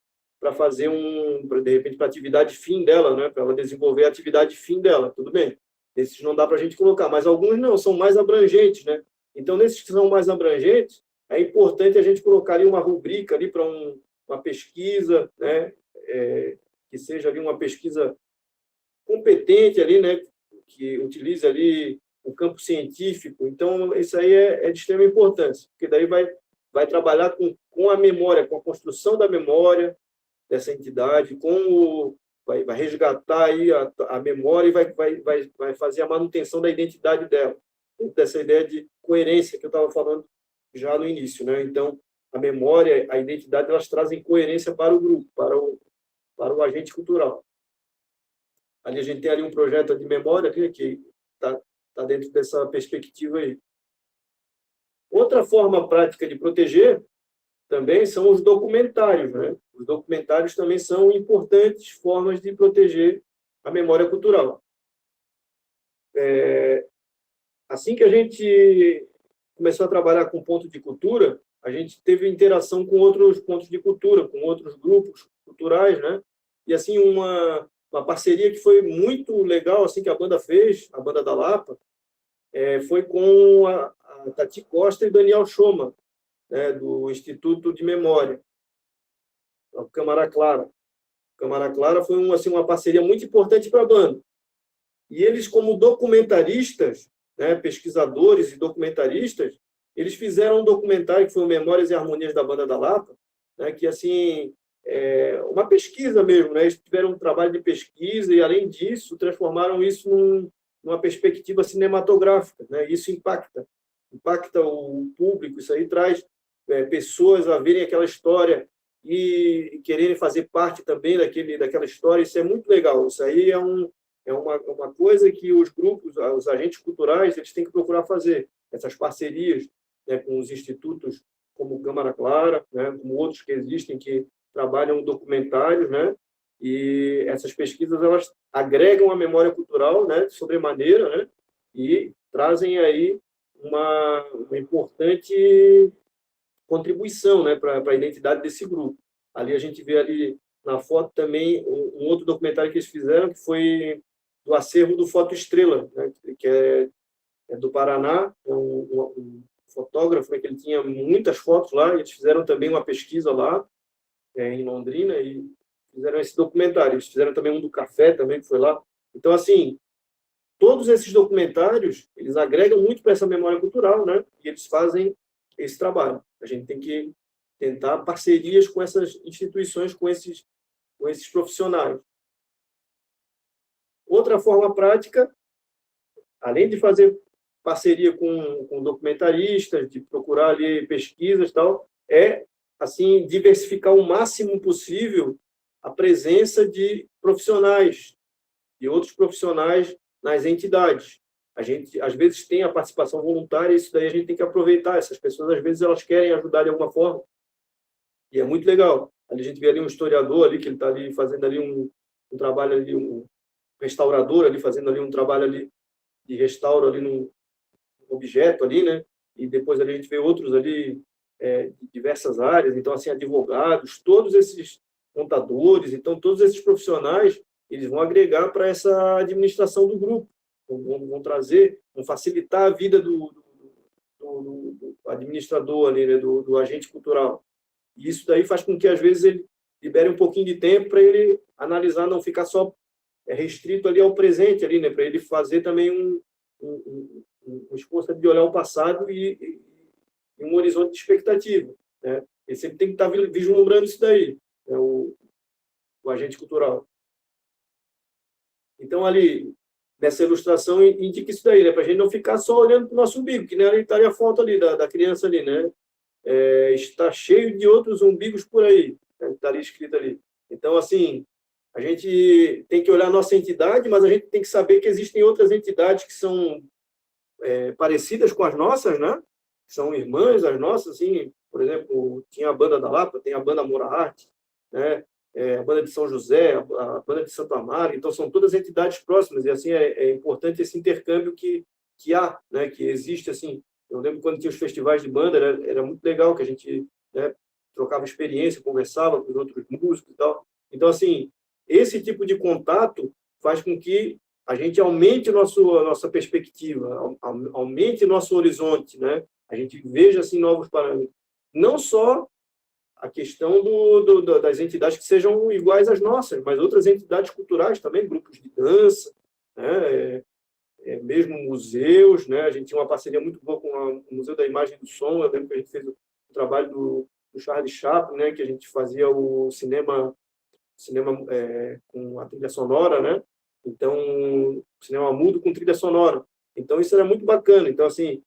Speaker 2: fazer de repente, para a atividade fim dela, né? Para ela desenvolver a atividade fim dela, tudo bem. Esses não dá para a gente colocar, mas alguns não, são mais abrangentes, né? Então, nesses que são mais abrangentes, é importante a gente colocar ali uma rubrica ali para uma pesquisa, né? Que seja ali uma pesquisa competente ali, né? Que utilize ali o campo científico. Então, isso aí é de extrema importância, porque daí vai trabalhar com a memória, com a construção da memória dessa entidade, vai resgatar aí a memória e vai fazer a manutenção da identidade dela, dessa ideia de coerência que eu estava falando já no início, né? Então, a memória, a identidade, elas trazem coerência para o grupo, para o agente cultural. Ali a gente tem ali um projeto de memória que está dentro dessa perspectiva aí. Outra forma prática de proteger também são os documentários, né? Os documentários também são importantes formas de proteger a memória cultural. Assim que a gente começou a trabalhar com ponto de cultura, a gente teve interação com outros pontos de cultura, com outros grupos culturais, né? E assim uma parceria que foi muito legal, assim que a banda fez, a banda da Lapa, foi com a Tati Costa e Daniel Schoma, né, do Instituto de Memória, o Câmara Clara. Câmara Clara foi uma parceria muito importante para a banda. E eles, como documentaristas, né, pesquisadores e documentaristas, eles fizeram um documentário que foi o Memórias e Harmonias da Banda da Lapa, né, que assim uma pesquisa mesmo, né? Eles tiveram um trabalho de pesquisa e, além disso, transformaram isso numa perspectiva cinematográfica, né? Isso impacta o público, isso aí traz pessoas a verem aquela história e quererem fazer parte também daquela história. Isso é muito legal. Isso aí é uma coisa que os grupos, os agentes culturais, eles têm que procurar fazer, essas parcerias, né, com os institutos como Câmara Clara, né, como outros que existem que trabalham documentários, né, e essas pesquisas elas agregam a memória cultural, né, de sobremaneira, né, e trazem aí uma importante contribuição, né, para a identidade desse grupo. Ali a gente vê ali na foto também um outro documentário que eles fizeram, que foi do acervo do Foto Estrela, né, que é do Paraná, um fotógrafo, né, que ele tinha muitas fotos lá, e eles fizeram também uma pesquisa lá, em Londrina, e fizeram esse documentário. Eles fizeram também um do café, também, que foi lá. Então, assim, todos esses documentários, eles agregam muito para essa memória cultural, né? E eles fazem esse trabalho. A gente tem que tentar parcerias com essas instituições, com esses profissionais. Outra forma prática, além de fazer parceria com documentaristas, de procurar ali pesquisas e tal, é assim diversificar o máximo possível a presença de profissionais, de outros profissionais nas entidades. A gente, às vezes, tem a participação voluntária, e isso daí a gente tem que aproveitar. Essas pessoas, às vezes, elas querem ajudar de alguma forma, e é muito legal. Ali a gente vê ali um historiador ali, que ele está ali fazendo ali um trabalho ali, um restaurador ali, fazendo ali um trabalho ali de restauro ali num objeto ali, né? E depois ali a gente vê outros ali de diversas áreas, então, assim, advogados, todos esses contadores, então, todos esses profissionais, eles vão agregar para essa administração do grupo, vão trazer, vão facilitar a vida do administrador ali, né, do agente cultural. E isso daí faz com que, às vezes, ele libere um pouquinho de tempo para ele analisar, não ficar só restrito ali ao presente, ali, né, para ele fazer também um esforço de olhar o passado e um horizonte de expectativa, né? Ele sempre tem que estar vislumbrando isso daí, né, o agente cultural. Então, ali, nessa ilustração, indica isso daí, né, para a gente não ficar só olhando para o nosso umbigo, que nem ali estaria a foto ali da criança ali, né? Está cheio de outros umbigos por aí, né, estaria escrito ali. Então, assim, A gente tem que olhar a nossa entidade, mas a gente tem que saber que existem outras entidades que são parecidas com as nossas, né? São irmãs as nossas, assim, por exemplo, tinha a banda da Lapa, tem a banda Mora Arte, né? A banda de São José, a banda de Santo Amaro, então são todas entidades próximas, e assim é importante esse intercâmbio que há, né? Que existe, assim. Eu lembro quando tinha os festivais de banda, era muito legal, que a gente, né, trocava experiência, conversava com os outros músicos e tal. Então, assim, esse tipo de contato faz com que a gente aumente a nossa perspectiva, aumente nosso horizonte, né? A gente veja assim novos parâmetros. Não só a questão das entidades que sejam iguais às nossas, mas outras entidades culturais também, grupos de dança, né? Mesmo museus, né? A gente tinha uma parceria muito boa com o Museu da Imagem e do Som. Eu lembro que a gente fez o trabalho do Charlie Chaplin, né? Que a gente fazia o cinema com a trilha sonora, né? Então, cinema mudo com trilha sonora. Então, isso era muito bacana. Então, assim,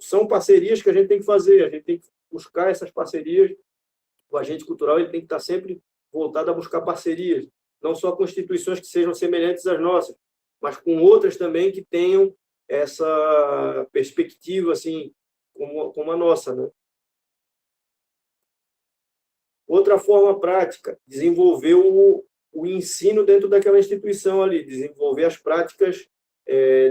Speaker 2: são parcerias que a gente tem que fazer, a gente tem que buscar essas parcerias. O agente cultural ele tem que estar sempre voltado a buscar parcerias, não só com instituições que sejam semelhantes às nossas, mas com outras também que tenham essa perspectiva, assim, como a nossa, né? Outra forma prática, desenvolver o ensino dentro daquela instituição ali, desenvolver as práticas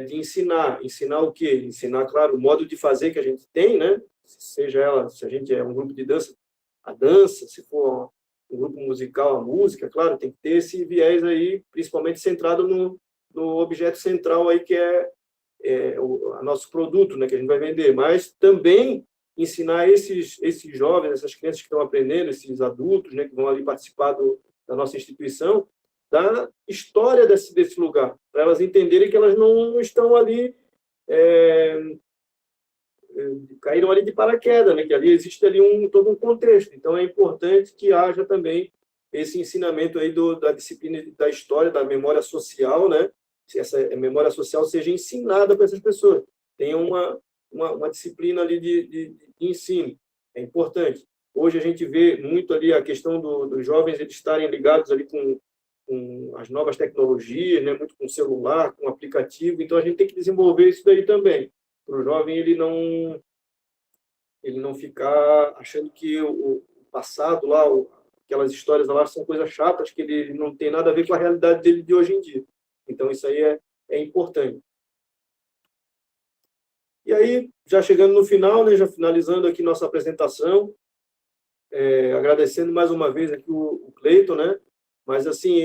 Speaker 2: de ensinar. Ensinar o quê? Ensinar, claro, o modo de fazer que a gente tem, né? Seja ela, se a gente é um grupo de dança, a dança, se for um grupo musical, a música, claro, tem que ter esse viés aí, principalmente centrado no objeto central aí, que é o nosso produto, né, que a gente vai vender, mas também ensinar esses jovens, essas crianças que estão aprendendo, esses adultos, né, que vão ali participar da nossa instituição, da história desse lugar, para elas entenderem que elas não estão ali, caíram ali de paraquedas, né, que ali existe ali todo um contexto. Então, é importante que haja também esse ensinamento aí da disciplina da história, da memória social, né, se essa memória social seja ensinada para essas pessoas. Tem uma disciplina ali de ensino. É importante. Hoje a gente vê muito ali a questão dos jovens eles estarem ligados ali com as novas tecnologias, né? Muito com celular, com aplicativo. Então a gente tem que desenvolver isso daí também. Para o jovem ele não ficar achando que o passado lá, aquelas histórias lá são coisas chatas, que ele não tem nada a ver com a realidade dele de hoje em dia. Então isso aí é importante. E aí, já chegando no final, né, já finalizando aqui nossa apresentação, agradecendo mais uma vez aqui o Cleiton, né, mas assim,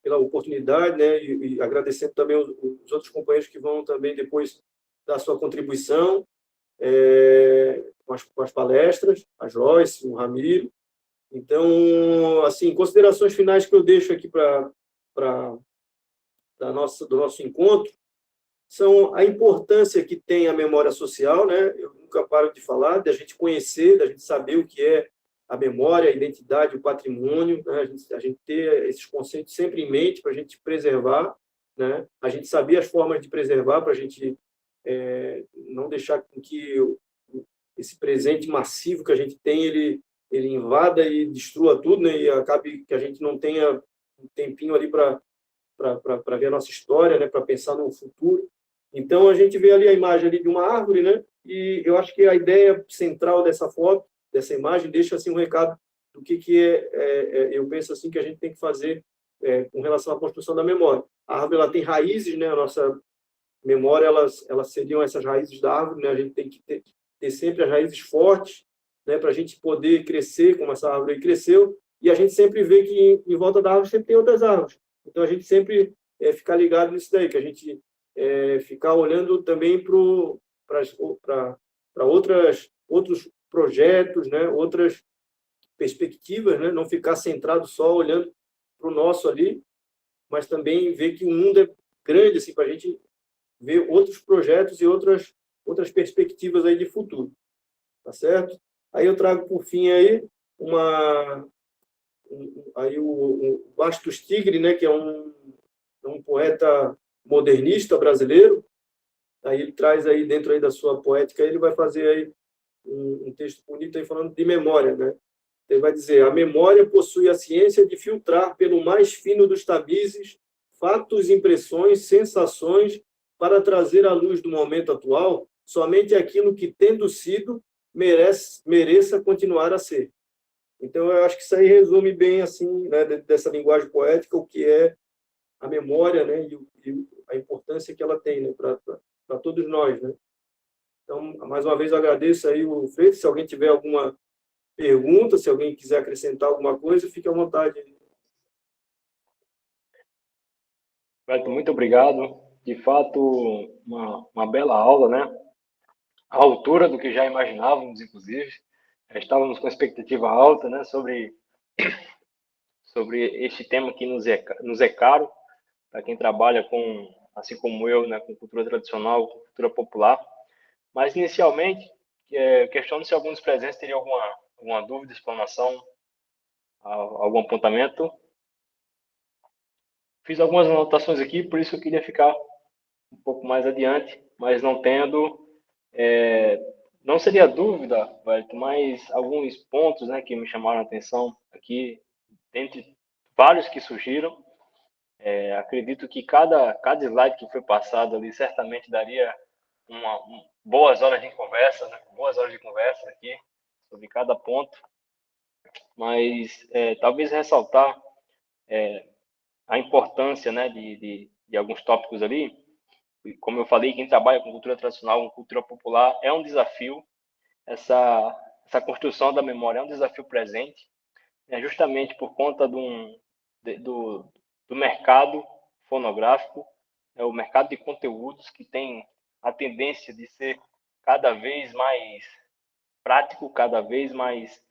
Speaker 2: pela oportunidade, né, e agradecendo também os outros companheiros que vão também depois dar sua contribuição com as palestras, a Joyce, o Ramiro. Então, assim, considerações finais que eu deixo aqui do nosso encontro, são a importância que tem a memória social, né? Eu nunca paro de falar, da gente conhecer, da gente saber o que é a memória, a identidade, o patrimônio, né? A gente ter esses conceitos sempre em mente para a gente preservar, né? A gente saber as formas de preservar para a gente não deixar com que esse presente massivo que a gente tem, ele invada e destrua tudo, né? E acabe que a gente não tenha um tempinho ali para ver a nossa história, né? Para pensar no futuro. Então, a gente vê ali a imagem ali de uma árvore, né? E eu acho que a ideia central dessa foto, dessa imagem, deixa assim um recado do que eu penso assim que a gente tem que fazer com relação à construção da memória. A árvore ela tem raízes, né? A nossa memória, elas seriam essas raízes da árvore, né? A gente tem que ter sempre as raízes fortes, né? Para a gente poder crescer como essa árvore aí cresceu. E a gente sempre vê que em volta da árvore sempre tem outras árvores. Então, a gente sempre ficar ligado nisso daí, que a gente ficar olhando também para outros projetos, né? Outras perspectivas, né? Não ficar centrado só olhando para o nosso ali, mas também ver que o mundo é grande assim, para a gente ver outros projetos e outras perspectivas aí de futuro. Tá certo? Aí eu trago, por fim, aí o Bastos Tigre, né? Que é um poeta modernista brasileiro. Aí ele traz aí dentro aí da sua poética, ele vai fazer aí um texto bonito aí falando de memória, né? Ele vai dizer: a memória possui a ciência de filtrar pelo mais fino dos tamizes fatos, impressões, sensações, para trazer à luz do momento atual somente aquilo que, tendo sido, mereça continuar a ser. Então, eu acho que isso aí resume bem, assim, né, dessa linguagem poética, o que é a memória, né, e a importância que ela tem, né, para todos nós, né. Então, mais uma vez, eu agradeço aí o Freitas. Se alguém tiver alguma pergunta, se alguém quiser acrescentar alguma coisa, fique à vontade.
Speaker 1: Beto, muito obrigado. De fato, uma bela aula, né? À altura do que já imaginávamos, inclusive. Já estávamos com expectativa alta, né? Sobre este tema que nos é caro, para quem trabalha com, assim como eu, né? Com cultura tradicional, com cultura popular. Mas, inicialmente, questiono se algum dos presentes teria alguma dúvida, explanação, algum apontamento. Fiz algumas anotações aqui, por isso eu queria ficar um pouco mais adiante, mas não tendo, não seria dúvida, Wellington, mas alguns pontos, né, que me chamaram a atenção aqui, dentre vários que surgiram. Acredito que cada slide que foi passado ali certamente daria boas horas de conversa, né, boas horas de conversa aqui sobre cada ponto, mas talvez ressaltar a importância, né, de alguns tópicos ali. Como eu falei, quem trabalha com cultura tradicional, com cultura popular, é um desafio. Essa construção da memória é um desafio presente, né, justamente por conta do mercado fonográfico, o mercado de conteúdos, que tem a tendência de ser cada vez mais prático, cada vez mais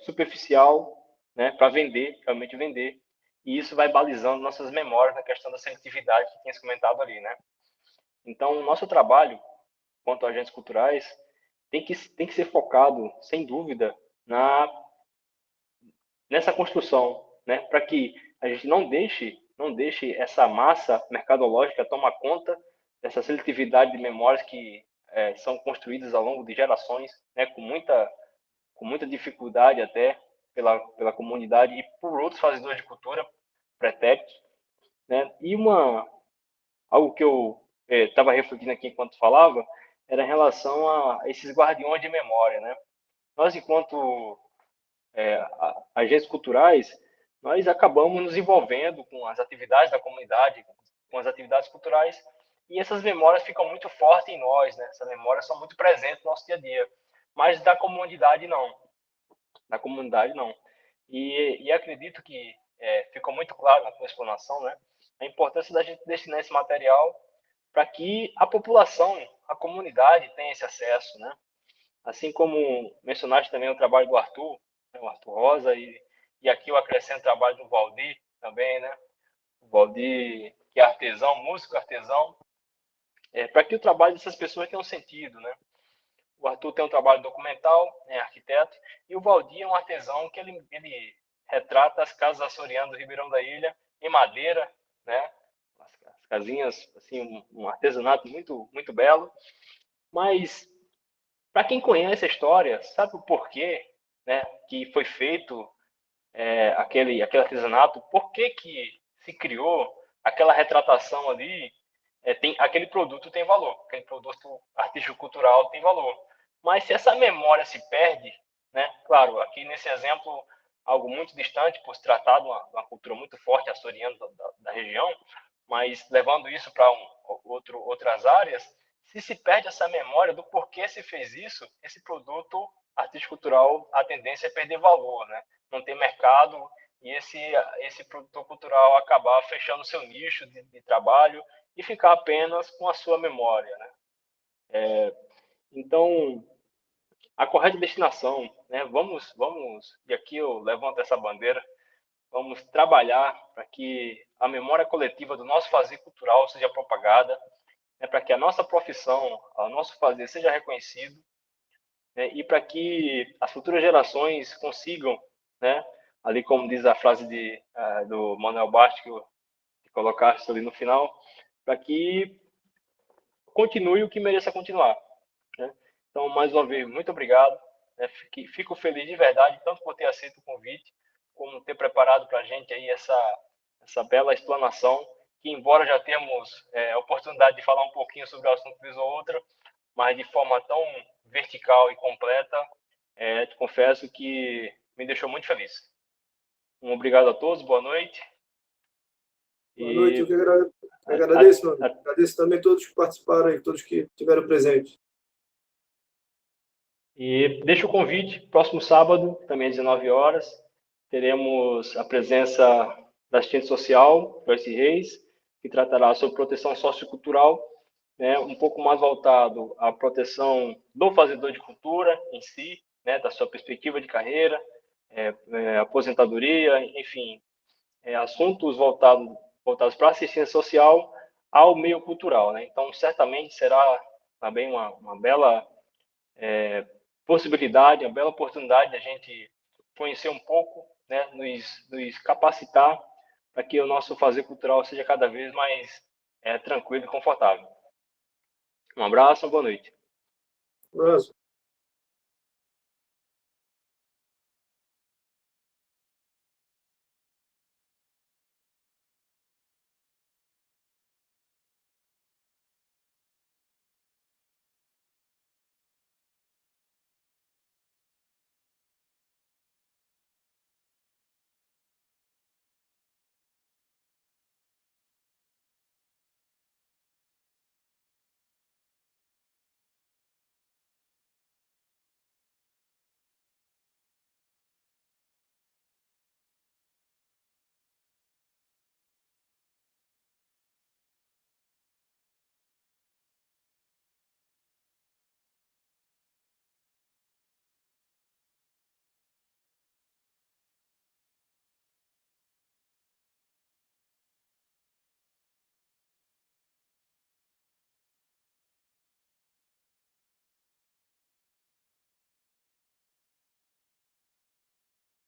Speaker 1: superficial, né, para vender, realmente vender. E isso vai balizando nossas memórias na questão da seletividade que tinha comentado ali, né? Então, o nosso trabalho, quanto agentes culturais, tem que ser focado, sem dúvida, nessa construção, né? Para que a gente não deixe essa massa mercadológica tomar conta dessa seletividade de memórias que são construídas ao longo de gerações, né? Com muita dificuldade até pela comunidade e por outros fazedores de cultura pretéritos, né? E algo que eu estava refletindo aqui enquanto falava era em relação a esses guardiões de memória, né? Nós, enquanto agentes culturais, nós acabamos nos envolvendo com as atividades da comunidade, com as atividades culturais, e essas memórias ficam muito fortes em nós, né? Essas memórias são muito presentes no nosso dia a dia, mas da comunidade não. Da comunidade não. E acredito que ficou muito claro na tua explanação, né? A importância da gente destinar esse material para que a população, a comunidade tenha esse acesso, né? Assim como mencionaste também o trabalho do Arthur, né, o Arthur Rosa, e aqui eu acrescento o trabalho do Valdir também, né? O Valdir, que é artesão, músico artesão, para que o trabalho dessas pessoas tenha um sentido, né? O Arthur tem um trabalho documental, é arquiteto, e o Valdir é um artesão que ele retrata as casas açorianas do Ribeirão da Ilha em madeira, né? As casinhas, assim, um artesanato muito, muito belo. Mas, para quem conhece a história, sabe o porquê, né, que foi feito aquele artesanato, por que se criou aquela retratação ali, aquele produto tem valor, aquele produto artístico-cultural tem valor. Mas se essa memória se perde, né, claro, aqui nesse exemplo, algo muito distante, por se tratar de uma cultura muito forte açoriana da região, mas levando isso para outras áreas, se perde essa memória do porquê se fez isso, esse produto artístico-cultural, a tendência é perder valor, né? Não ter mercado e esse produtor cultural acabar fechando seu nicho de trabalho e ficar apenas com a sua memória, né? Então, a correta destinação, né? Vamos, e aqui eu levanto essa bandeira, vamos trabalhar para que a memória coletiva do nosso fazer cultural seja propagada, né? Para que a nossa profissão, o nosso fazer seja reconhecido, né? E para que as futuras gerações consigam, né? Ali como diz a frase do Manuel Bastos, que colocaste ali no final, para que continue o que mereça continuar, né? Então, mais uma vez, muito obrigado. né? Fico feliz de verdade, tanto por ter aceito o convite, como ter preparado para a gente aí essa bela explanação, que embora já temos a oportunidade de falar um pouquinho sobre o assunto vez ou outra, mas de forma tão vertical e completa, te confesso que me deixou muito feliz. Um obrigado a todos, boa noite.
Speaker 2: Boa noite, eu que agradeço, mano. Agradeço também a todos que participaram aí, todos que estiveram presentes.
Speaker 1: E deixo o convite, próximo sábado, também às 19 horas, teremos a presença da assistente social, Joyce Reis, que tratará sobre proteção sociocultural, né, um pouco mais voltado à proteção do fazedor de cultura em si, né, da sua perspectiva de carreira, aposentadoria, enfim, assuntos voltados para a assistência social ao meio cultural, né? Então, certamente será também uma bela possibilidade, uma bela oportunidade de a gente conhecer um pouco, né? Nos capacitar para que o nosso fazer cultural seja cada vez mais tranquilo e confortável. Um abraço, boa noite.
Speaker 2: Um abraço.